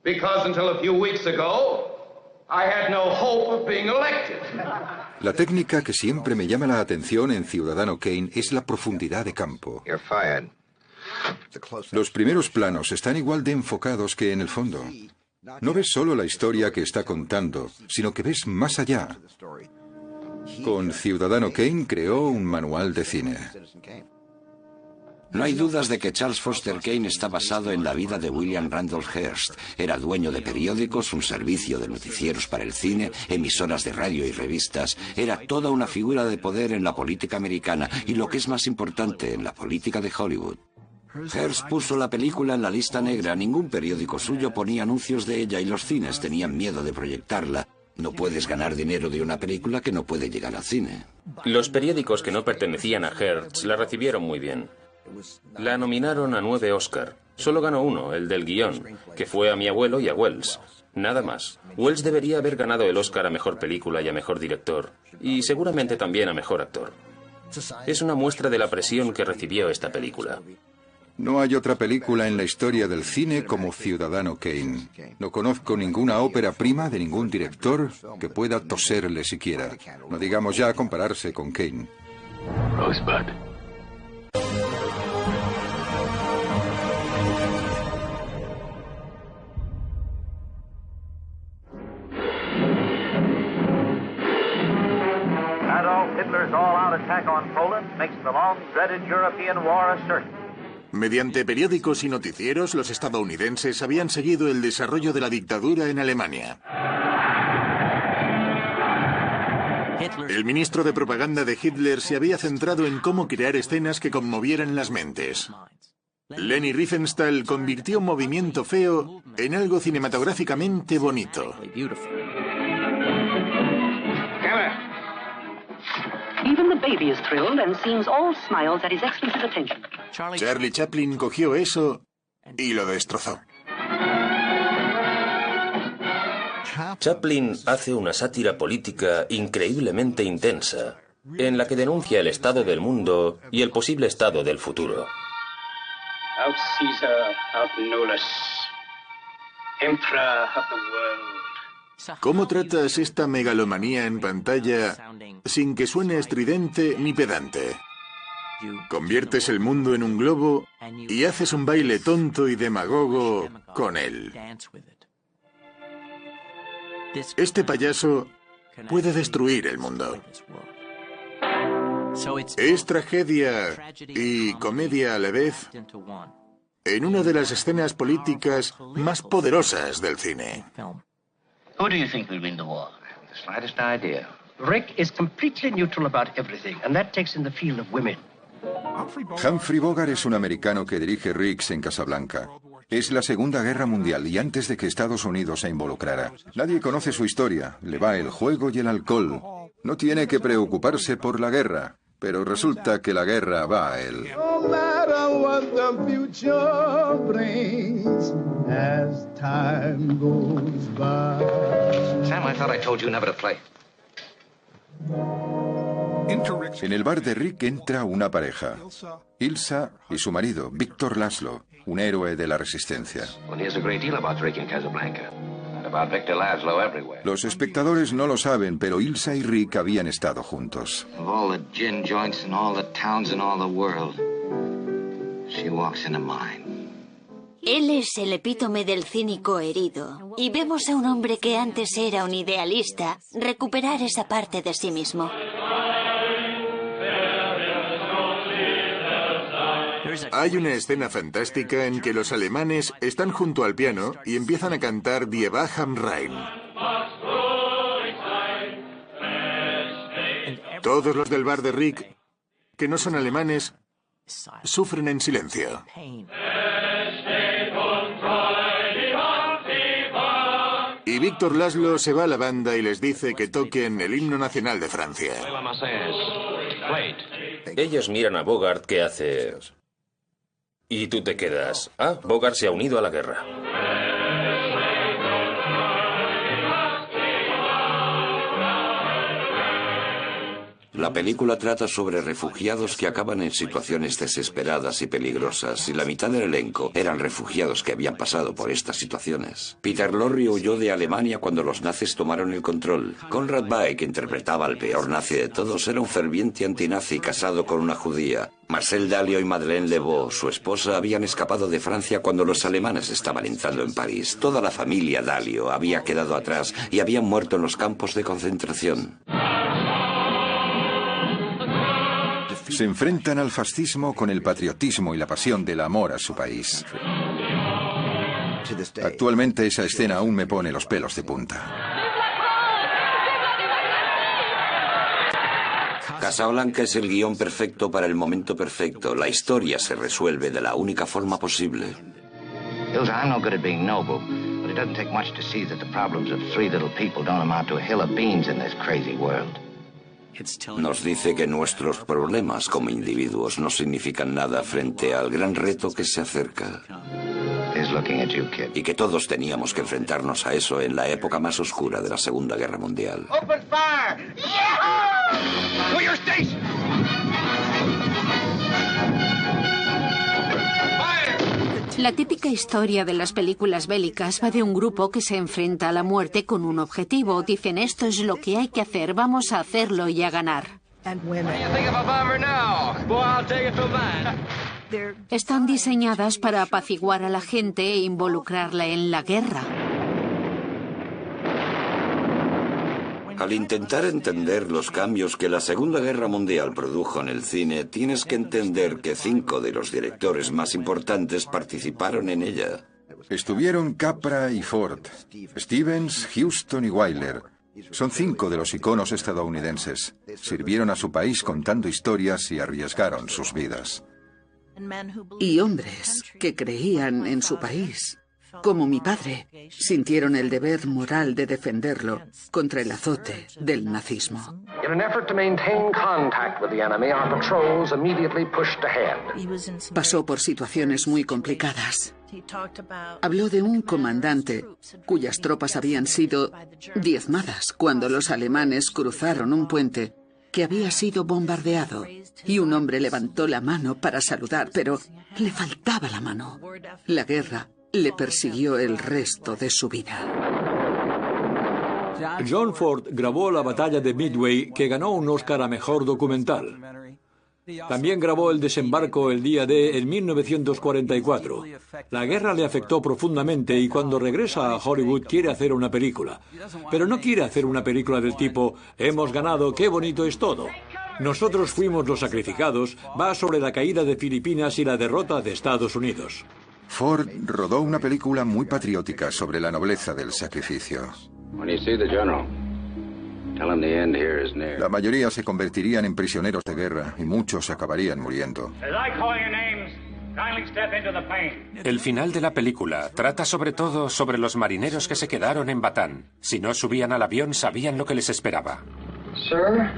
because until a few weeks ago, I had no hope of being elected. La técnica que siempre me llama la atención en Ciudadano Kane es la profundidad de campo. You're fired. Los primeros planos están igual de enfocados que en el fondo. No ves solo la historia que está contando, sino que ves más allá. Con Ciudadano Kane creó un manual de cine. No hay dudas de que Charles Foster Kane está basado en la vida de William Randolph Hearst. Era dueño de periódicos, un servicio de noticieros para el cine, emisoras de radio y revistas. Era toda una figura de poder en la política americana y, lo que es más importante, en la política de Hollywood. Hearst puso la película en la lista negra, ningún periódico suyo ponía anuncios de ella y los cines tenían miedo de proyectarla. No puedes ganar dinero de una película que no puede llegar al cine. Los periódicos que no pertenecían a Hearst la recibieron muy bien. La nominaron a 9 Oscar. Solo ganó uno, el del guión, que fue a mi abuelo y a Welles. Nada más. Welles debería haber ganado el Oscar a Mejor Película y a Mejor Director, y seguramente también a Mejor Actor. Es una muestra de la presión que recibió esta película. No hay otra película en la historia del cine como Ciudadano Kane. No conozco ninguna ópera prima de ningún director que pueda toserle siquiera. No digamos ya compararse con Kane. Rosebud. Adolf Hitler's all-out attack on Poland makes the long-dreaded European war a certain. Mediante periódicos y noticieros, los estadounidenses habían seguido el desarrollo de la dictadura en Alemania. El ministro de propaganda de Hitler se había centrado en cómo crear escenas que conmovieran las mentes. Leni Riefenstahl convirtió un movimiento feo en algo cinematográficamente bonito. Even the baby is thrilled and seems all smiles at his excellency's attention. Charlie Chaplin cogió eso y lo destrozó. Chaplin hace una sátira política increíblemente intensa, en la que denuncia el estado del mundo y el posible estado del futuro. Out Caesar, out Nolus, Emperor of the world. ¿Cómo tratas esta megalomanía en pantalla sin que suene estridente ni pedante? Conviertes el mundo en un globo y haces un baile tonto y demagogo con él. Este payaso puede destruir el mundo. Es tragedia y comedia a la vez en una de las escenas políticas más poderosas del cine. Who do you think will win the war? The slightest idea. Rick is completely neutral about everything, and that takes in the field of women. Humphrey Bogart es un americano que dirige Riggs en Casablanca. Es la Segunda Guerra Mundial y antes de que Estados Unidos se involucrara. Nadie conoce su historia, le va el juego y el alcohol. No tiene que preocuparse por la guerra, pero resulta que la guerra va a él. No matter what the future brings as time goes by. Sam, I thought I told you never to play. En el bar de Rick entra una pareja, Ilsa y su marido, Víctor Laszlo, un héroe de la resistencia. Well, here's a great deal about Rick in Casablanca. And about Victor Laszlo everywhere. Los espectadores no lo saben, pero Ilsa y Rick habían estado juntos. Of all the gin joints in all the towns in all the world, she walks into mine. Él es el epítome del cínico herido, y vemos a un hombre que antes era un idealista recuperar esa parte de sí mismo. Hay una escena fantástica en que los alemanes están junto al piano y empiezan a cantar Die Wacht am Rhein. Todos los del bar de Rick, que no son alemanes, sufren en silencio. Y Víctor Laszlo se va a la banda y les dice que toquen el himno nacional de Francia. Ellos miran a Bogart que hace... Y tú te quedas. Ah, Bogart se ha unido a la guerra. La película trata sobre refugiados que acaban en situaciones desesperadas y peligrosas, y la mitad del elenco eran refugiados que habían pasado por estas situaciones. Peter Lorre huyó de Alemania cuando los nazis tomaron el control. Conrad Bay, que interpretaba al peor nazi de todos, era un ferviente antinazi casado con una judía. Marcel Dalio y Madeleine Lebeau, su esposa, habían escapado de Francia cuando los alemanes estaban entrando en París. Toda la familia Dalio había quedado atrás y habían muerto en los campos de concentración. Se enfrentan al fascismo con el patriotismo y la pasión del amor a su país. Actualmente esa escena aún me pone los pelos de punta. Casablanca es el guión perfecto para el momento perfecto. La historia se resuelve de la única forma posible. Ilsa, I'm no good at being noble, but it doesn't take much to see that the problems of three little people don't amount to a hill of beans in this crazy world. Nos dice que nuestros problemas como individuos no significan nada frente al gran reto que se acerca. Y que todos teníamos que enfrentarnos a eso en la época más oscura de la Segunda Guerra Mundial. Open fire! Yeah! To your station! La típica historia de las películas bélicas va de un grupo que se enfrenta a la muerte con un objetivo. Dicen, esto es lo que hay que hacer, vamos a hacerlo y a ganar. Están diseñadas para apaciguar a la gente e involucrarla en la guerra. Al intentar entender los cambios que la Segunda Guerra Mundial produjo en el cine, tienes que entender que 5 de los directores más importantes participaron en ella. Estuvieron Capra y Ford, Stevens, Huston y Wyler. Son 5 de los iconos estadounidenses. Sirvieron a su país contando historias y arriesgaron sus vidas. Y hombres que creían en su país, como mi padre, sintieron el deber moral de defenderlo contra el azote del nazismo. Pasó por situaciones muy complicadas. Habló de un comandante cuyas tropas habían sido diezmadas cuando los alemanes cruzaron un puente que había sido bombardeado, y un hombre levantó la mano para saludar, pero le faltaba la mano. La guerra le persiguió el resto de su vida. John Ford grabó la batalla de Midway, que ganó un Oscar a Mejor Documental. También grabó el desembarco el día D en 1944. La guerra le afectó profundamente y cuando regresa a Hollywood quiere hacer una película. Pero no quiere hacer una película del tipo, hemos ganado, qué bonito es todo. Nosotros fuimos los sacrificados, va sobre la caída de Filipinas y la derrota de Estados Unidos. Ford rodó una película muy patriótica sobre la nobleza del sacrificio. La mayoría se convertirían en prisioneros de guerra y muchos acabarían muriendo. El final de la película trata sobre todo sobre los marineros que se quedaron en Batán. Si no subían al avión, sabían lo que les esperaba. Sir,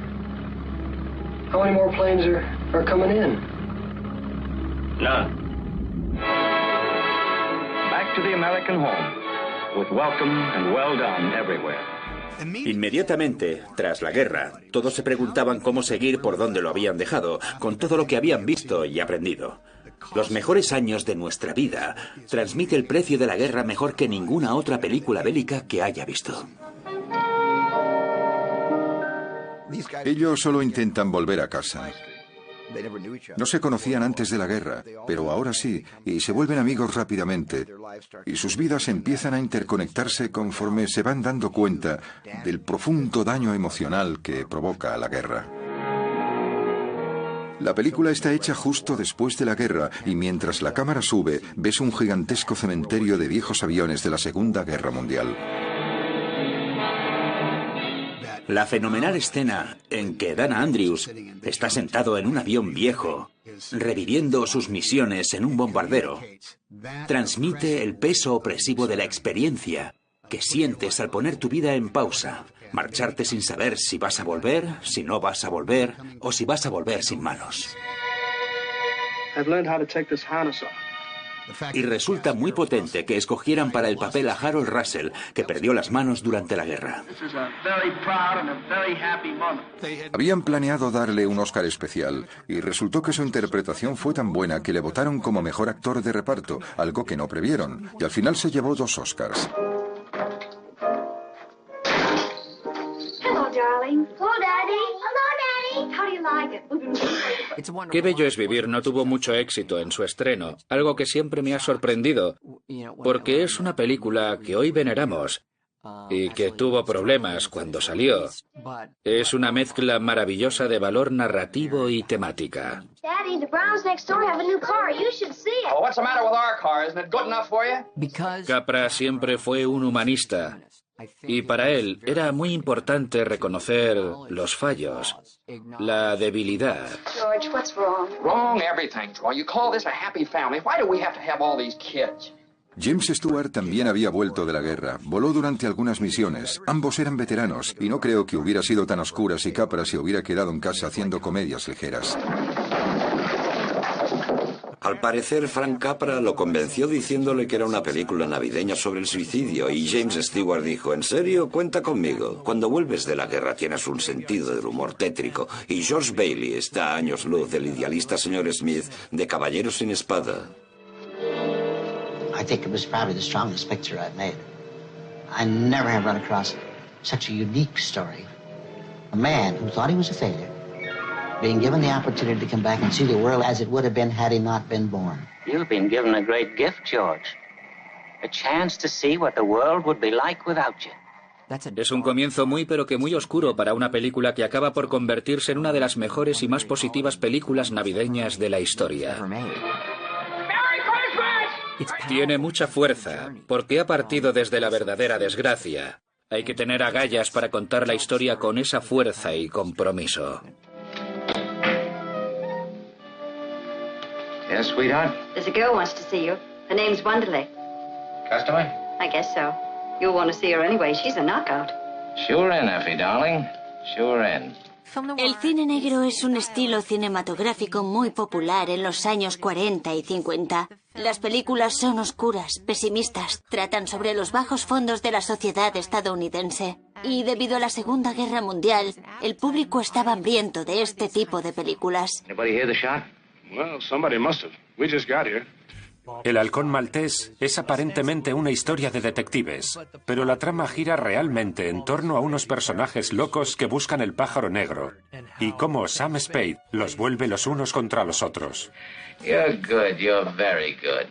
how many more planes are coming in? None. Back to the American home, with welcome and well done everywhere. Inmediatamente, tras la guerra, todos se preguntaban cómo seguir por donde lo habían dejado, con todo lo que habían visto y aprendido. Los mejores años de nuestra vida transmite el precio de la guerra mejor que ninguna otra película bélica que haya visto. Ellos solo intentan volver a casa. No se conocían antes de la guerra, pero ahora sí, y se vuelven amigos rápidamente. Y sus vidas empiezan a interconectarse conforme se van dando cuenta del profundo daño emocional que provoca la guerra. La película está hecha justo después de la guerra y mientras la cámara sube, ves un gigantesco cementerio de viejos aviones de la Segunda Guerra Mundial. La fenomenal escena en que Dana Andrews está sentado en un avión viejo, reviviendo sus misiones en un bombardero, transmite el peso opresivo de la experiencia que sientes al poner tu vida en pausa, marcharte sin saber si vas a volver, si no vas a volver, o si vas a volver sin manos. Y resulta muy potente que escogieran para el papel a Harold Russell, que perdió las manos durante la guerra. Habían planeado darle un Oscar especial, y resultó que su interpretación fue tan buena que le votaron como mejor actor de reparto, algo que no previeron, y al final se llevó 2 Oscars. Qué bello es vivir no tuvo mucho éxito en su estreno, algo que siempre me ha sorprendido, porque es una película que hoy veneramos y que tuvo problemas cuando salió. Es una mezcla maravillosa de valor narrativo y temática. Daddy, the Browns next door have a new car. You should see it. Oh, what's the matter with our car? Isn't it good enough for you? Capra siempre fue un humanista. Y para él era muy importante reconocer los fallos, la debilidad. George, what's wrong? Wrong, everything's wrong. You call this a happy family. Why do we have to have all these kids? James Stewart también había vuelto de la guerra. Voló durante algunas misiones. Ambos eran veteranos, y no creo que hubiera sido tan oscura si Capra se hubiera quedado en casa haciendo comedias ligeras. Al parecer, Frank Capra lo convenció diciéndole que era una película navideña sobre el suicidio y James Stewart dijo, ¿en serio? Cuenta conmigo. Cuando vuelves de la guerra tienes un sentido del humor tétrico y George Bailey está a años luz del idealista señor Smith de Caballero sin Espada. I think it was probably the strongest picture I've made. I never have run across such a unique story. A man who thought he was a failure, being given the opportunity to come back and see the world as it would have been had he not been born. You've been given a great gift, George. A chance to see what the world would be like without you. Es un comienzo muy pero que muy oscuro para una película que acaba por convertirse en una de las mejores y más positivas películas navideñas de la historia. Tiene mucha fuerza, porque ha partido desde la verdadera desgracia. Hay que tener agallas para contar la historia con esa fuerza y compromiso. Yes, sweetheart? There's a girl wants to see you. Her name's Wonderly. Customer? I guess so. You'll want to see her anyway. She's a knockout. Sure in, Effie, darling. Sure in. El cine negro es un estilo cinematográfico muy popular en los años 40 y 50. Las películas son oscuras, pesimistas, tratan sobre los bajos fondos de la sociedad estadounidense. Y debido a la Segunda Guerra Mundial, el público estaba hambriento de este tipo de películas. Anybody hear the shot? Well, somebody must have. We just got here. El halcón maltés es aparentemente una historia de detectives, pero la trama gira realmente en torno a unos personajes locos que buscan el pájaro negro y cómo Sam Spade los vuelve los unos contra los otros. You're good. You're very good.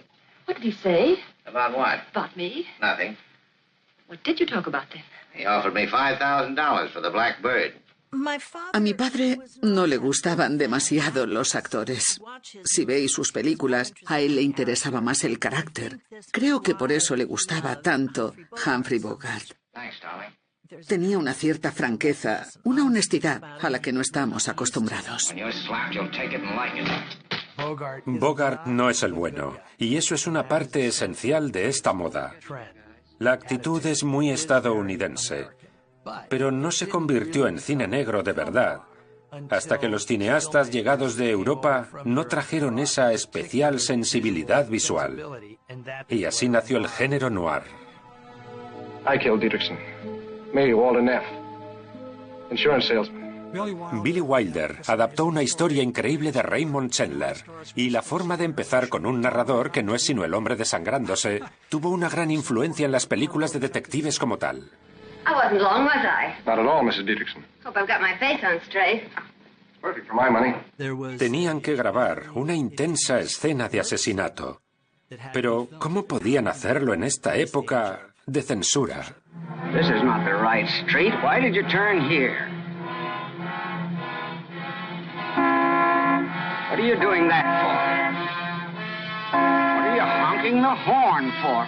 What did he say? About what? About me? Nothing. What did you talk about then? He offered me $5,000 for the Black Bird. A mi padre no le gustaban demasiado los actores. Si veis sus películas, a él le interesaba más el carácter. Creo que por eso le gustaba tanto Humphrey Bogart. Tenía una cierta franqueza, una honestidad a la que no estamos acostumbrados. Bogart no es el bueno, y eso es una parte esencial de esta moda. La actitud es muy estadounidense, pero no se convirtió en cine negro de verdad hasta que los cineastas llegados de Europa no trajeron esa especial sensibilidad visual. Y así nació el género noir. I killed Dietrichson. Me, Walter Neff. Insurance salesman. Billy Wilder adaptó una historia increíble de Raymond Chandler, y la forma de empezar con un narrador que no es sino el hombre desangrándose tuvo una gran influencia en las películas de detectives como tal. I wasn't long, was I? Not at all, Mrs. Dietrichson. Hope I've got my face on straight. Perfect for my money. Tenían que grabar una intensa escena de asesinato. Pero, ¿cómo podían hacerlo en esta época de censura? This is not the right street. Why did you turn here? What are you doing that for? What are you honking the horn for?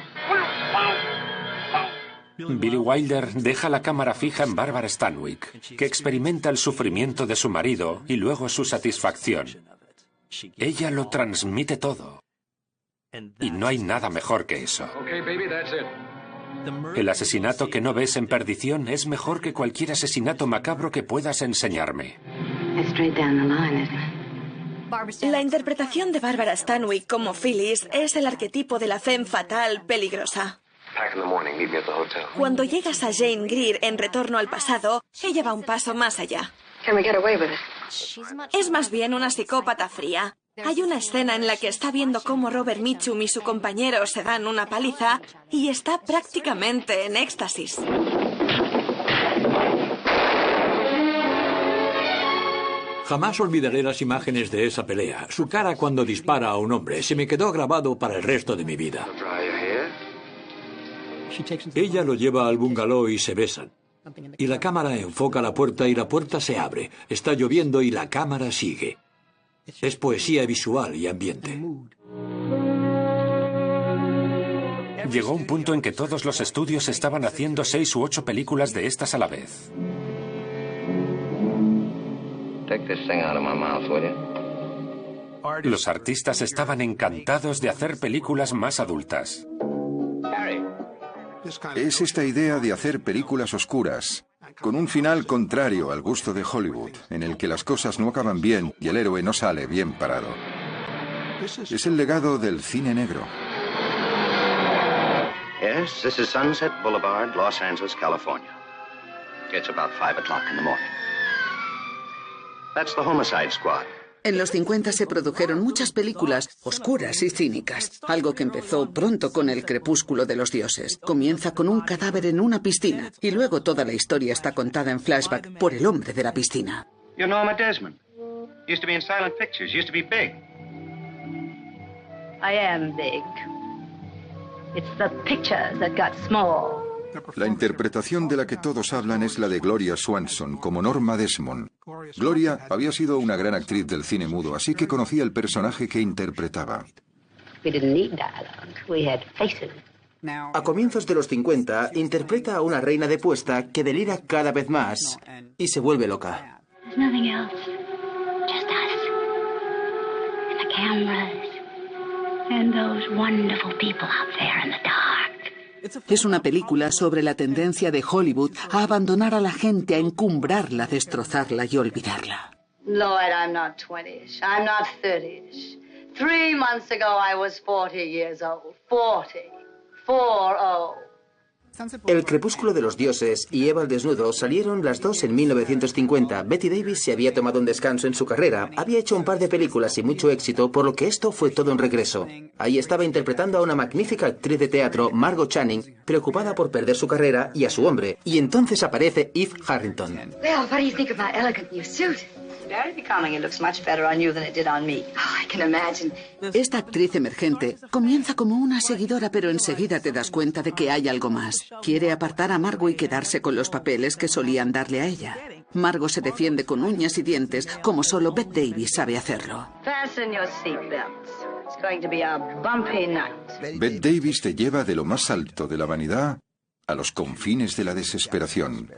Billy Wilder deja la cámara fija en Barbara Stanwyck, que experimenta el sufrimiento de su marido y luego su satisfacción. Ella lo transmite todo. Y no hay nada mejor que eso. Okay, baby, that's it. El asesinato que no ves en Perdición es mejor que cualquier asesinato macabro que puedas enseñarme. La interpretación de Barbara Stanwyck como Phyllis es el arquetipo de la femme fatal peligrosa. Pack in the morning. Meet me at the hotel. Cuando llegas a Jane Greer en Retorno al pasado, ella va un paso más allá. Can we get away with it? Es más bien una psicópata fría. Hay una escena en la que está viendo cómo Robert Mitchum y su compañero se dan una paliza y está prácticamente en éxtasis. Jamás olvidaré las imágenes de esa pelea. Su cara cuando dispara a un hombre se me quedó grabado para el resto de mi vida. Ella lo lleva al bungalow y se besan. Y la cámara enfoca la puerta y la puerta se abre. Está lloviendo y la cámara sigue. Es poesía visual y ambiente. Llegó un punto en que todos los estudios estaban haciendo 6 u 8 películas de estas a la vez. Take this thing out of my mouth, will you? Los artistas estaban encantados de hacer películas más adultas. Es esta idea de hacer películas oscuras, con un final contrario al gusto de Hollywood, en el que las cosas no acaban bien y el héroe no sale bien parado. Es el legado del cine negro. Yes, this is Sunset Boulevard, Los Angeles, California. It's about 5 o'clock in the morning. That's the Homicide Squad. En los 50 se produjeron muchas películas oscuras y cínicas, algo que empezó pronto con El crepúsculo de los dioses. Comienza con un cadáver en una piscina y luego toda la historia está contada en flashback por el hombre de la piscina. You're Norma Desmond. Used to be in silent pictures. Used to be big. I am big. It's the pictures that got small. La interpretación de la que todos hablan es la de Gloria Swanson como Norma Desmond. Gloria había sido una gran actriz del cine mudo, así que conocía el personaje que interpretaba. A comienzos de los 50, interpreta a una reina depuesta que delira cada vez más y se vuelve loca. Es una película sobre la tendencia de Hollywood a abandonar a la gente, a encumbrarla, destrozarla y olvidarla. Lloyd, I'm not 20ish. I'm not 30ish. 3 months ago I was 40 years old. 40. 40. El crepúsculo de los dioses y Eva al desnudo salieron las dos en 1950. Bette Davis se había tomado un descanso en su carrera. Había hecho un par de películas y mucho éxito, por lo que esto fue todo un regreso. Ahí estaba interpretando a una magnífica actriz de teatro, Margot Channing, preocupada por perder su carrera y a su hombre. Y entonces aparece Eve Harrington. Well, what do you think of my elegant new suit? Very becoming. It looks much better on you than it did on me. Oh, I can imagine. Esta actriz emergente comienza como una seguidora, pero enseguida te das cuenta de que hay algo más. Quiere apartar a Margot y quedarse con los papeles que solían darle a ella. Margot se defiende con uñas y dientes, como solo Bette Davis sabe hacerlo. Fasten your seatbelts. It's going to be a bumpy night. Bette Davis te lleva de lo más alto de la vanidad a los confines de la desesperación.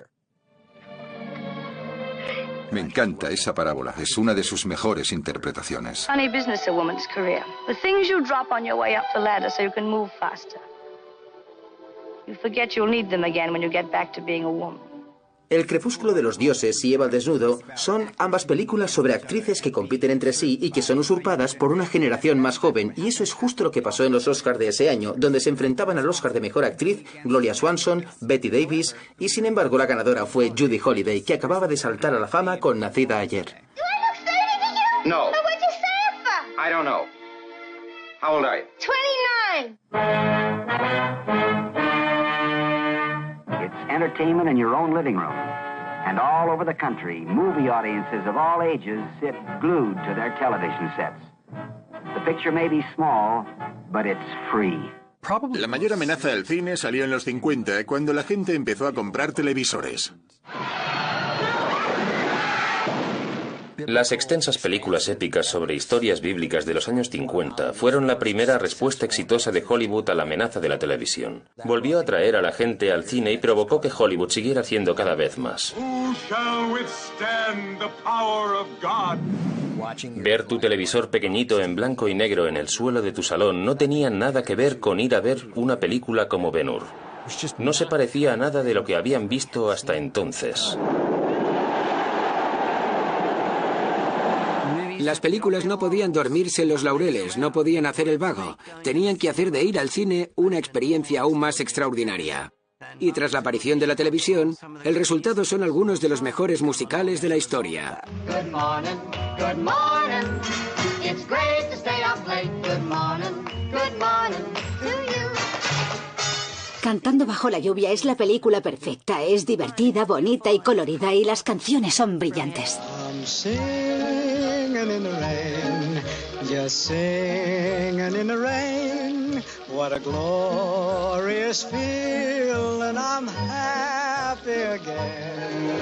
Me encanta esa parábola. Es una de sus mejores interpretaciones. Funny business, a woman's career. The things you drop on your way up the ladder so you can move faster. You forget you'll need them again when you get back to being a woman. El crepúsculo de los dioses y Eva al desnudo son ambas películas sobre actrices que compiten entre sí y que son usurpadas por una generación más joven, y eso es justo lo que pasó en los Oscars de ese año, donde se enfrentaban al Oscar de Mejor Actriz Gloria Swanson, Bette Davis, y sin embargo la ganadora fue Judy Holliday, que acababa de saltar a la fama con Nacida ayer. No. I don't know. How old are you? 29. It's entertainment in your own living room. And all over the country, movie audiences of all ages sit glued to their television sets. The picture may be small, but it's free. La mayor amenaza al cine salió en los 50, cuando la gente empezó a comprar televisores. Las extensas películas épicas sobre historias bíblicas de los años 50 fueron la primera respuesta exitosa de Hollywood a la amenaza de la televisión. Volvió a atraer a la gente al cine y provocó que Hollywood siguiera haciendo cada vez más. Ver tu televisor pequeñito en blanco y negro en el suelo de tu salón no tenía nada que ver con ir a ver una película como Ben-Hur. No se parecía a nada de lo que habían visto hasta entonces. Las películas no podían dormirse en los laureles, no podían hacer el vago. Tenían que hacer de ir al cine una experiencia aún más extraordinaria. Y tras la aparición de la televisión, el resultado son algunos de los mejores musicales de la historia. Good morning, good morning. It's great to stay up late. Good morning to you. Cantando bajo la lluvia es la película perfecta. Es divertida, bonita y colorida, y las canciones son brillantes. In the rain, just singing in the rain. What a glorious feeling, I'm happy again.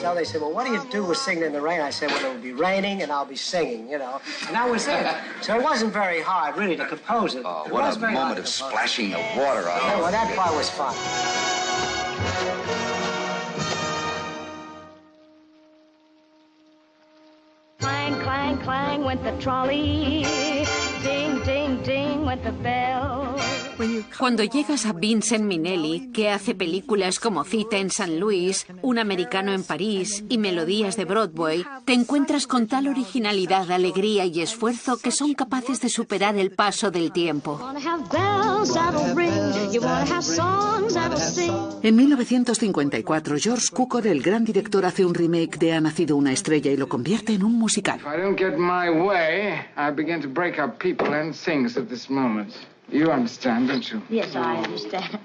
So they said, well, what do you do with singing in the rain? I said, well, it'll be raining and I'll be singing, you know. And that was it. So it wasn't very hard, really, to compose it. Oh, what a moment of splashing the water on it. Yeah, well, that part was fun. Clang, clang, clang went the trolley. Ding, ding, ding went the bell. Cuando llegas a Vincent Minnelli, que hace películas como Cita en San Luis, Un americano en París y Melodías de Broadway, te encuentras con tal originalidad, alegría y esfuerzo que son capaces de superar el paso del tiempo. En 1954, George Cukor, el gran director, hace un remake de Ha nacido una estrella y lo convierte en un musical. If I don't get my way, I begin to break up people and things at this moment. You understand, don't you? Yes, I understand.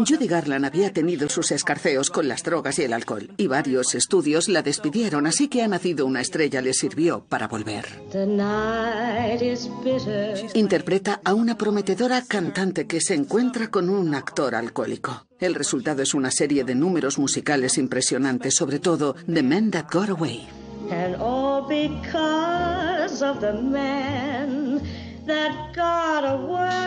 Judy Garland había tenido sus escarceos con las drogas y el alcohol, y varios estudios la despidieron, así que Ha nacido una estrella le sirvió para volver. The night is bitter. Interpreta a una prometedora cantante que se encuentra con un actor alcohólico. El resultado es una serie de números musicales impresionantes, sobre todo The Man That Got Away. And all because of the man that got away.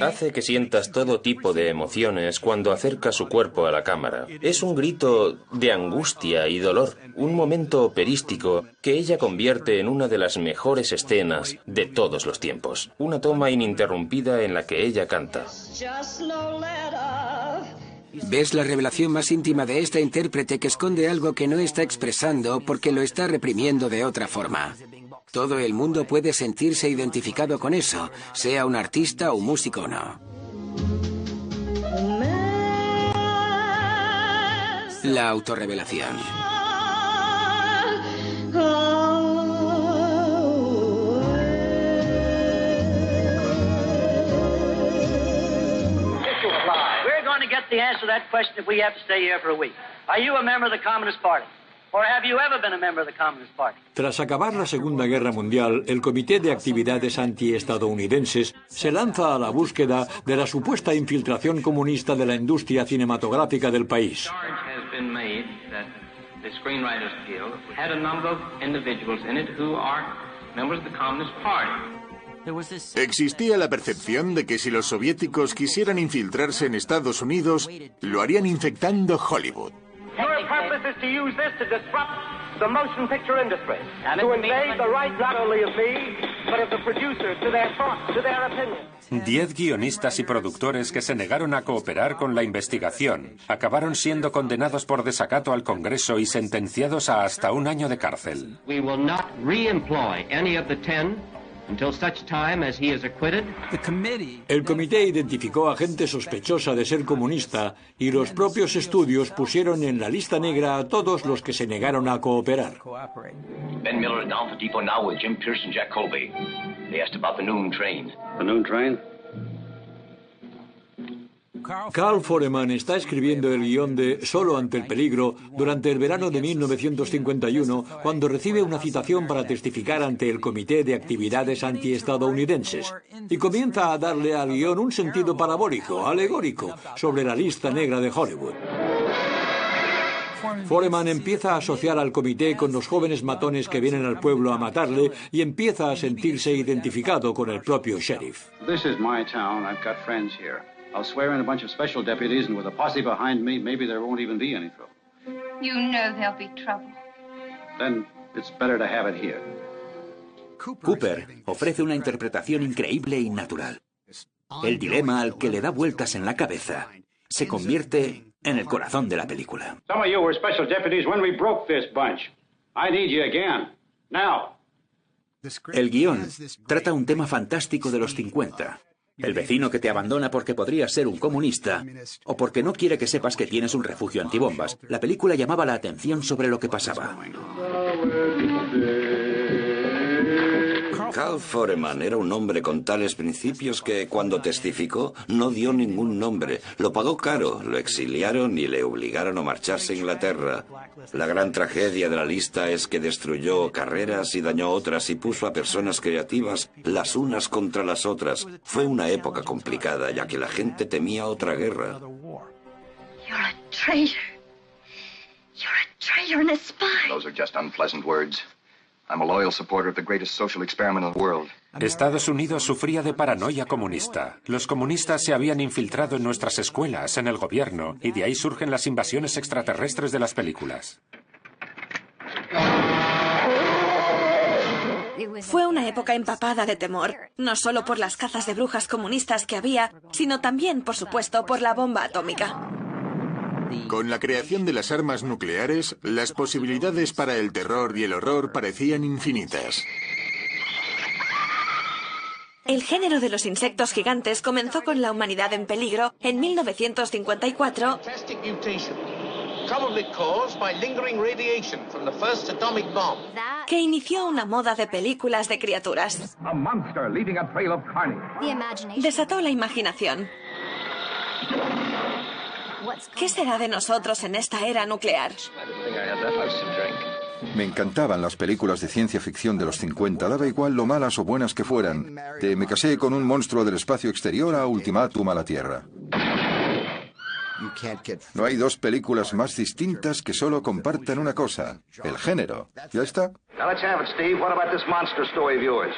Hace que sientas todo tipo de emociones cuando acerca su cuerpo a la cámara. Es un grito de angustia y dolor, un momento operístico que ella convierte en una de las mejores escenas de todos los tiempos. Una toma ininterrumpida en la que ella canta. Ves la revelación más íntima de esta intérprete que esconde algo que no está expresando porque lo está reprimiendo de otra forma. Todo el mundo puede sentirse identificado con eso, sea un artista o un músico o no. La autorrevelación. To get the answer to that question if we have to stay here for a week. Are you a member of the Communist Party? Or have you ever been a member of the Communist Party? Tras acabar la Segunda Guerra Mundial, el Comité de Actividades Antiestadounidenses se lanza a la búsqueda de la supuesta infiltración comunista de la industria cinematográfica del país. Existía la percepción de que si los soviéticos quisieran infiltrarse en Estados Unidos, lo harían infectando Hollywood. You're purpose is to use this to disrupt the motion picture industry, to invade the right not only of me, but of the producers to their thoughts, to their opinions. 10 guionistas y productores que se negaron a cooperar con la investigación acabaron siendo condenados por desacato al Congreso y sentenciados a hasta 1 año de cárcel. We will not re-employ any of the 10 until such time as he is acquitted. El comité identificó a gente sospechosa de ser comunista y los propios estudios pusieron en la lista negra a todos los que se negaron a cooperar. Ben Miller down at the depot now with Jim Pierce and Jack Colby. They asked about the noon train. The noon train? Carl Foreman está escribiendo el guión de Solo ante el peligro durante el verano de 1951, cuando recibe una citación para testificar ante el Comité de Actividades Antiestadounidenses, y comienza a darle al guión un sentido parabólico, alegórico, sobre la lista negra de Hollywood. Foreman empieza a asociar al comité con los jóvenes matones que vienen al pueblo a matarle y empieza a sentirse identificado con el propio sheriff. This is my town. I've got friends here. I'll swear in a bunch of special deputies, and with a posse behind me, maybe there won't even be any trouble. You know there'll be trouble. Then it's better to have it here. Cooper ofrece una interpretación increíble y natural. El dilema al que le da vueltas en la cabeza se convierte en el corazón de la película. Some of you were special deputies when we broke this bunch. I need you again. Now. El guión trata un tema fantástico de los 50. El vecino que te abandona porque podría ser un comunista o porque no quiere que sepas que tienes un refugio antibombas. La película llamaba la atención sobre lo que pasaba. Carl Foreman era un hombre con tales principios que cuando testificó no dio ningún nombre. Lo pagó caro, lo exiliaron y le obligaron a marcharse a Inglaterra. La gran tragedia de la lista es que destruyó carreras y dañó otras y puso a personas creativas las unas contra las otras. Fue una época complicada ya que la gente temía otra guerra. You're a traitor. You're a traitor and a spy. Those are just unpleasant words. I'm a loyal supporter of the greatest social experiment in the world. Estados Unidos sufría de paranoia comunista. Los comunistas se habían infiltrado en nuestras escuelas, en el gobierno, y de ahí surgen las invasiones extraterrestres de las películas. Fue una época empapada de temor, no solo por las cazas de brujas comunistas que había, sino también, por supuesto, por la bomba atómica. Con la creación de las armas nucleares, las posibilidades para el terror y el horror parecían infinitas. El género de los insectos gigantes comenzó con la humanidad en peligro en 1954, que inició una moda de películas de criaturas. Desató la imaginación. ¿Qué será de nosotros en esta era nuclear? Me encantaban las películas de ciencia ficción de los 50, daba igual lo malas o buenas que fueran. De Me casé con un monstruo del espacio exterior a Ultimátum a la Tierra. No hay dos películas más distintas que solo compartan una cosa, el género. ¿Ya está? Now let's have it, Steve. What about this monster story of yours?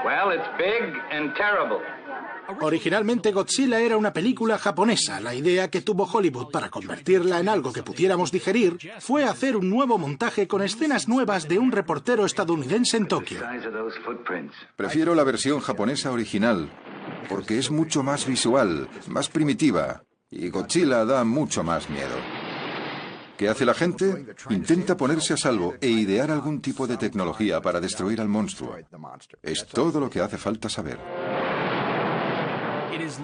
Well, it's big and terrible. Originalmente Godzilla era una película japonesa. La idea que tuvo Hollywood para convertirla en algo que pudiéramos digerir fue hacer un nuevo montaje con escenas nuevas de un reportero estadounidense en Tokio. Prefiero la versión japonesa original, porque es mucho más visual, más primitiva, y Godzilla da mucho más miedo. ¿Qué hace la gente? Intenta ponerse a salvo e idear algún tipo de tecnología para destruir al monstruo. Es todo lo que hace falta saber.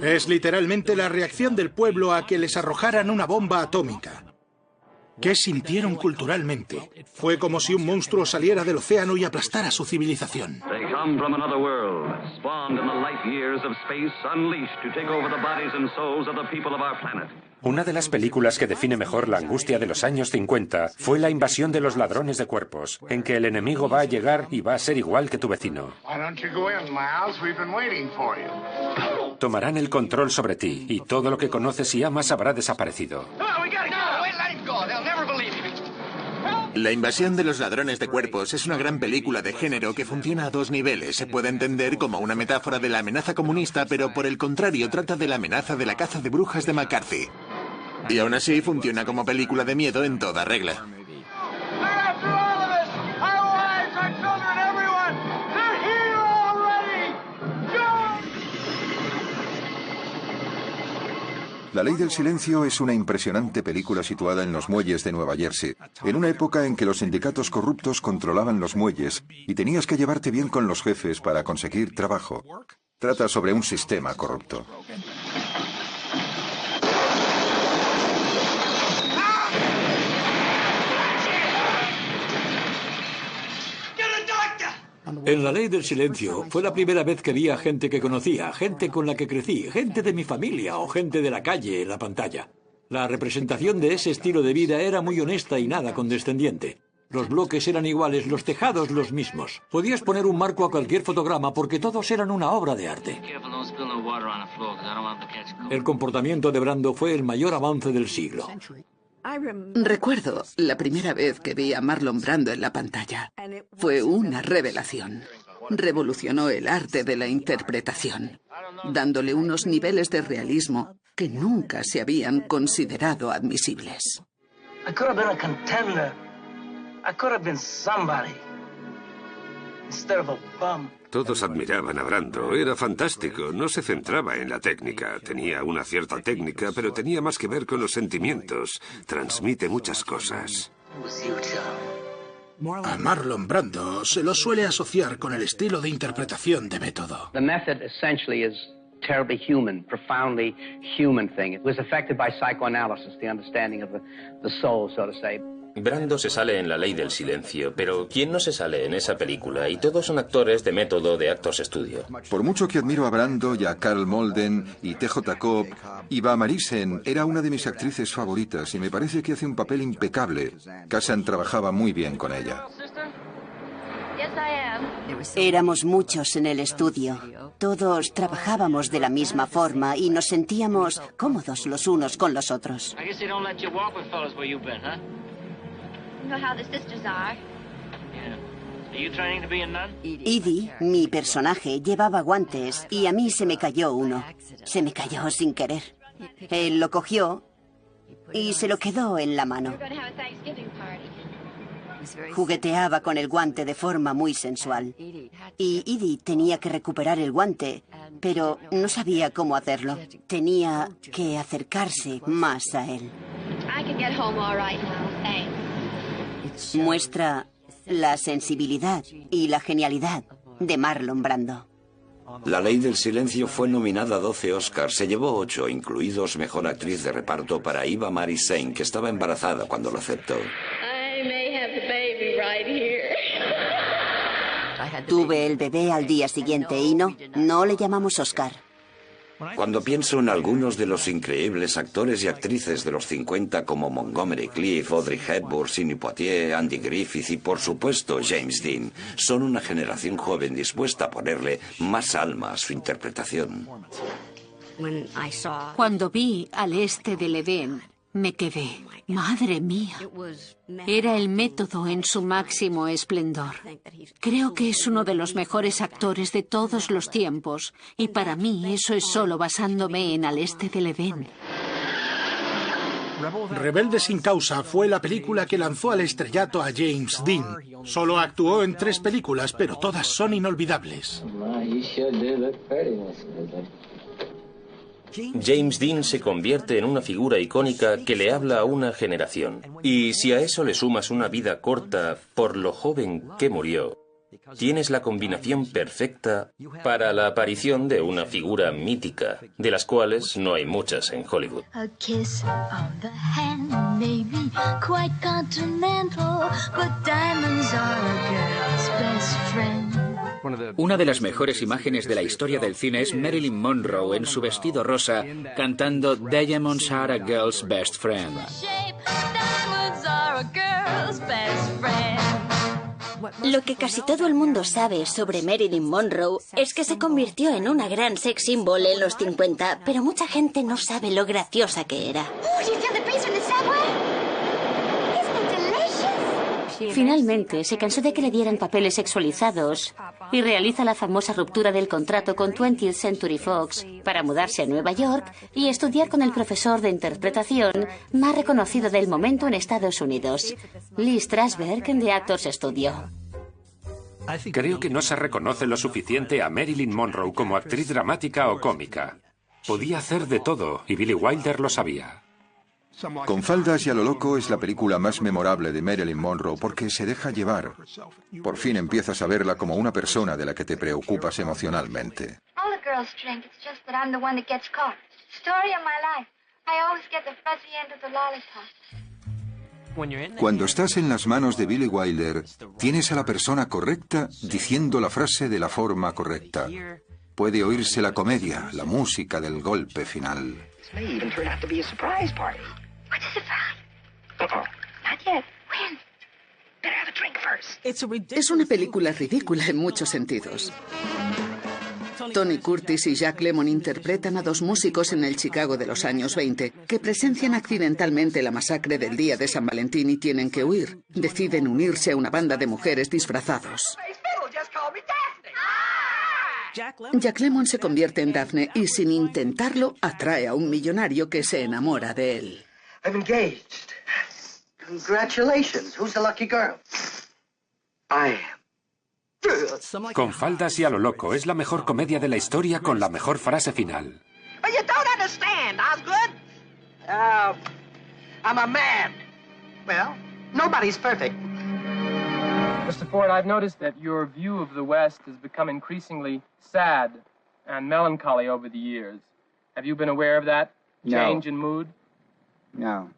Es literalmente la reacción del pueblo a que les arrojaran una bomba atómica. ¿Qué sintieron culturalmente? Fue como si un monstruo saliera del océano y aplastara su civilización. Una de las películas que define mejor la angustia de los años 50 fue La invasión de los ladrones de cuerpos, en que el enemigo va a llegar y va a ser igual que tu vecino. Tomarán el control sobre ti y todo lo que conoces y amas habrá desaparecido. La invasión de los ladrones de cuerpos es una gran película de género que funciona a dos niveles. Se puede entender como una metáfora de la amenaza comunista, pero por el contrario trata de la amenaza de la caza de brujas de McCarthy. Y aún así funciona como película de miedo en toda regla. La Ley del Silencio es una impresionante película situada en los muelles de Nueva Jersey, en una época en que los sindicatos corruptos controlaban los muelles y tenías que llevarte bien con los jefes para conseguir trabajo. Trata sobre un sistema corrupto. En La Ley del Silencio fue la primera vez que vi a gente que conocía, gente con la que crecí, gente de mi familia o gente de la calle en la pantalla. La representación de ese estilo de vida era muy honesta y nada condescendiente. Los bloques eran iguales, los tejados los mismos. Podías poner un marco a cualquier fotograma porque todos eran una obra de arte. El comportamiento de Brando fue el mayor avance del siglo. Recuerdo la primera vez que vi a Marlon Brando en la pantalla. Fue una revelación. Revolucionó el arte de la interpretación, dándole unos niveles de realismo que nunca se habían considerado admisibles. I could have been a contender. I could have been somebody instead of a bum. Todos admiraban a Brando, era fantástico, no se centraba en la técnica, tenía una cierta técnica, pero tenía más que ver con los sentimientos, transmite muchas cosas. A Marlon Brando se lo suele asociar con el estilo de interpretación de método. The method essentially is terribly human, profoundly human thing. It was affected by psychoanalysis, the understanding of the soul, so to say. Brando se sale en La Ley del Silencio, pero ¿quién no se sale en esa película? Y todos son actores de método de Actors Studio. Por mucho que admiro a Brando y a Carl Malden y T.J. Cobb, Eva Marisen era una de mis actrices favoritas y me parece que hace un papel impecable. Kazan trabajaba muy bien con ella. Éramos muchos en el estudio. Todos trabajábamos de la misma forma y nos sentíamos cómodos los unos con los otros. Edie, mi personaje, llevaba guantes y a mí se me cayó uno. Se me cayó sin querer. Él lo cogió y se lo quedó en la mano. Jugueteaba con el guante de forma muy sensual. Y Edie tenía que recuperar el guante, pero no sabía cómo hacerlo. Tenía que acercarse más a él. Muestra la sensibilidad y la genialidad de Marlon Brando. La Ley del Silencio fue nominada a 12 Oscars, se llevó 8, incluidos Mejor Actriz de Reparto para Eva Marisen, que estaba embarazada cuando lo aceptó. Tuve el bebé al día siguiente y no le llamamos Oscar. Cuando pienso en algunos de los increíbles actores y actrices de los 50 como Montgomery Clift, Audrey Hepburn, Sidney Poitier, Andy Griffith y por supuesto James Dean, son una generación joven dispuesta a ponerle más alma a su interpretación. Cuando vi Al este del Edén, me quedé. ¡Madre mía! Era el método en su máximo esplendor. Creo que es uno de los mejores actores de todos los tiempos, y para mí eso es solo basándome en Al este del Edén. Rebelde sin causa fue la película que lanzó al estrellato a James Dean. Solo actuó en 3 películas, pero todas son inolvidables. James Dean se convierte en una figura icónica que le habla a una generación. Y si a eso le sumas una vida corta por lo joven que murió, tienes la combinación perfecta para la aparición de una figura mítica, de las cuales no hay muchas en Hollywood. A kiss on the hand may be quite continental, but diamonds are a girl's best friend. Una de las mejores imágenes de la historia del cine es Marilyn Monroe en su vestido rosa cantando Diamonds Are a Girl's Best Friend. Lo que casi todo el mundo sabe sobre Marilyn Monroe es que se convirtió en una gran sex symbol en los 50, pero mucha gente no sabe lo graciosa que era. Finalmente, se cansó de que le dieran papeles sexualizados y realiza la famosa ruptura del contrato con 20th Century Fox para mudarse a Nueva York y estudiar con el profesor de interpretación más reconocido del momento en Estados Unidos, Lee Strasberg, de Actors Studio. Creo que no se reconoce lo suficiente a Marilyn Monroe como actriz dramática o cómica. Podía hacer de todo y Billy Wilder lo sabía. Con faldas y a lo loco es la película más memorable de Marilyn Monroe porque se deja llevar. Por fin empiezas a verla como una persona de la que te preocupas emocionalmente. All the girls drink. It's just that I'm the one that gets caught. Story of my life. I always get the fuzzy end of the lollipop. Cuando estás en las manos de Billy Wilder, tienes a la persona correcta diciendo la frase de la forma correcta. Puede oírse la comedia, la música del golpe final. Es una película ridícula en muchos sentidos. Tony Curtis y Jack Lemmon interpretan a dos músicos en el Chicago de los años 20 que presencian accidentalmente la masacre del día de San Valentín y tienen que huir. Deciden unirse a una banda de mujeres disfrazados. Jack Lemmon se convierte en Daphne y sin intentarlo atrae a un millonario que se enamora de él. I'm engaged. Congratulations. Who's the lucky girl? I am. Con faldas y a lo loco es la mejor comedia de la historia con la mejor frase final. But you don't understand, Osgood. I'm a man. Well, nobody's perfect. Mr. Ford, I've noticed that your view of the West has become increasingly sad and melancholy over the years. Have you been aware of that change in mood? No.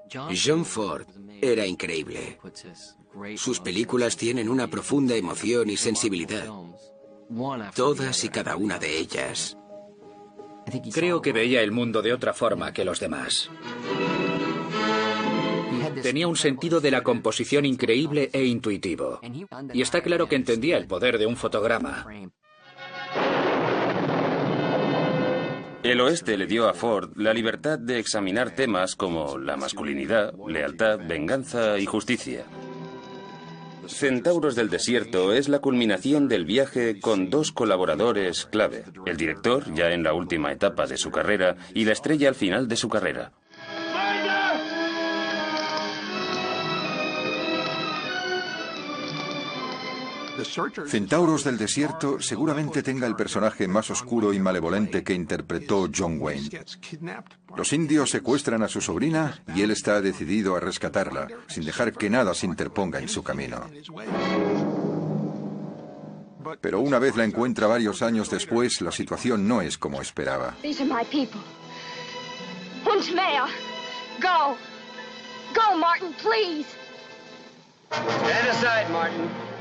John Ford era increíble. Sus películas tienen una profunda emoción y sensibilidad. Todas y cada una de ellas. Creo que veía el mundo de otra forma que los demás. Tenía un sentido de la composición increíble e intuitivo. Y está claro que entendía el poder de un fotograma. El oeste le dio a Ford la libertad de examinar temas como la masculinidad, lealtad, venganza y justicia. Centauros del Desierto es la culminación del viaje con dos colaboradores clave, el director, ya en la última etapa de su carrera, y la estrella al final de su carrera. Centauros del Desierto seguramente tenga el personaje más oscuro y malevolente que interpretó John Wayne. Los indios secuestran a su sobrina y él está decidido a rescatarla, sin dejar que nada se interponga en su camino. Pero una vez la encuentra varios años después, la situación no es como esperaba. These are my people. Und mehr. Go. Go, Martin, please. Stand aside, Martin.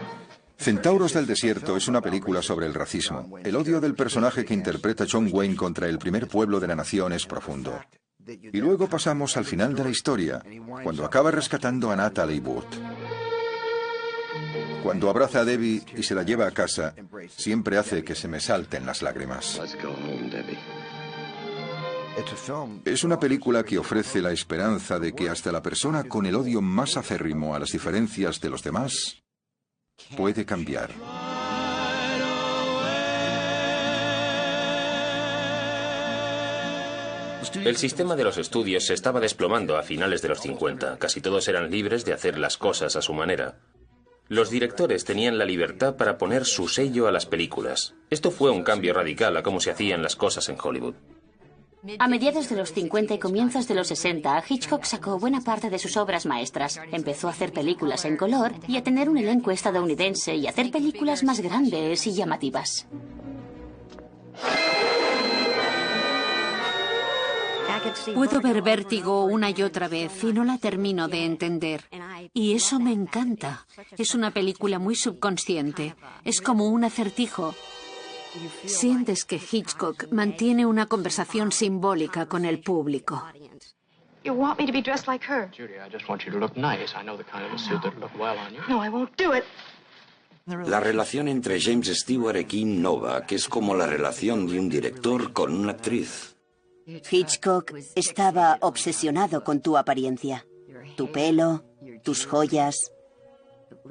Centauros del Desierto es una película sobre el racismo. El odio del personaje que interpreta John Wayne contra el primer pueblo de la nación es profundo. Y luego pasamos al final de la historia, cuando acaba rescatando a Natalie Wood. Cuando abraza a Debbie y se la lleva a casa, siempre hace que se me salten las lágrimas. Es una película que ofrece la esperanza de que hasta la persona con el odio más acérrimo a las diferencias de los demás puede cambiar. El sistema de los estudios se estaba desplomando a finales de los 50. Casi todos eran libres de hacer las cosas a su manera. Los directores tenían la libertad para poner su sello a las películas. Esto fue un cambio radical a cómo se hacían las cosas en Hollywood. A mediados de los 50 y comienzos de los 60, Hitchcock sacó buena parte de sus obras maestras. Empezó a hacer películas en color y a tener un elenco estadounidense y a hacer películas más grandes y llamativas. Puedo ver Vértigo una y otra vez y no la termino de entender. Y eso me encanta. Es una película muy subconsciente. Es como un acertijo. Sientes que Hitchcock mantiene una conversación simbólica con el público. You want me to be dressed like her? Judy, I just want you to look nice. I know the kind of a suit that'll look well on you. No, I won't do it. La relación entre James Stewart y Kim Novak es como la relación de un director con una actriz. Hitchcock estaba obsesionado con tu apariencia, tu pelo, tus joyas.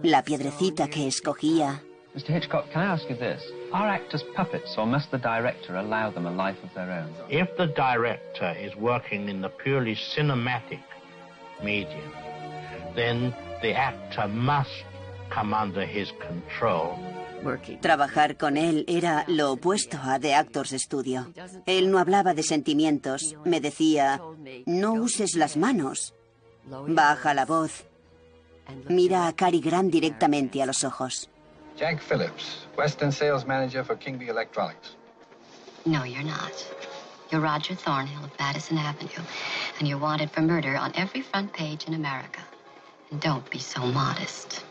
la piedrecita que escogía. Mr. Hitchcock, can I ask you this? Are actors puppets, or must the director allow them a life of their own? If the director is working in the purely cinematic medium, then the actor must come under his control. Trabajar con él era lo opuesto a The Actors Studio. Él no hablaba de sentimientos. Me decía, no uses las manos. Baja la voz. Mira a Cary Grant directamente a los ojos. Jack Phillips, Western Sales Manager for Kingby Electronics. No, you're not. You're Roger Thornhill of Madison Avenue, and you're wanted for murder on every front page in America. And don't be so modest.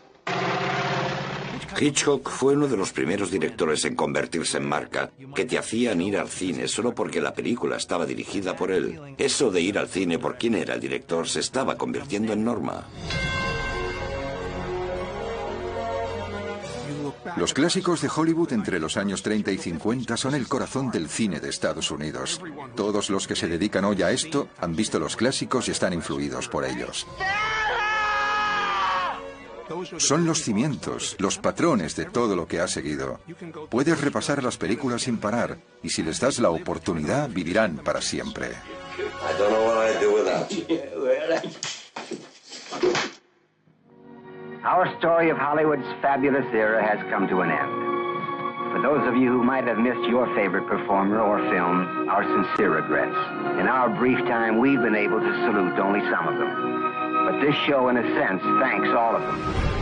Hitchcock fue uno de los primeros directores en convertirse en marca, que te hacían ir al cine solo porque la película estaba dirigida por él. Eso de ir al cine por quién era el director se estaba convirtiendo en norma. Los clásicos de Hollywood entre los años 30 y 50 son el corazón del cine de Estados Unidos. Todos los que se dedican hoy a esto han visto los clásicos y están influidos por ellos. Son los cimientos, los patrones de todo lo que ha seguido. Puedes repasar las películas sin parar, y si les das la oportunidad, vivirán para siempre. Our story of Hollywood's fabulous era has come to an end. For those of you who might have missed your favorite performer or film, our sincere regrets. In our brief time, we've been able to salute only some of them. But this show, in a sense, thanks all of them.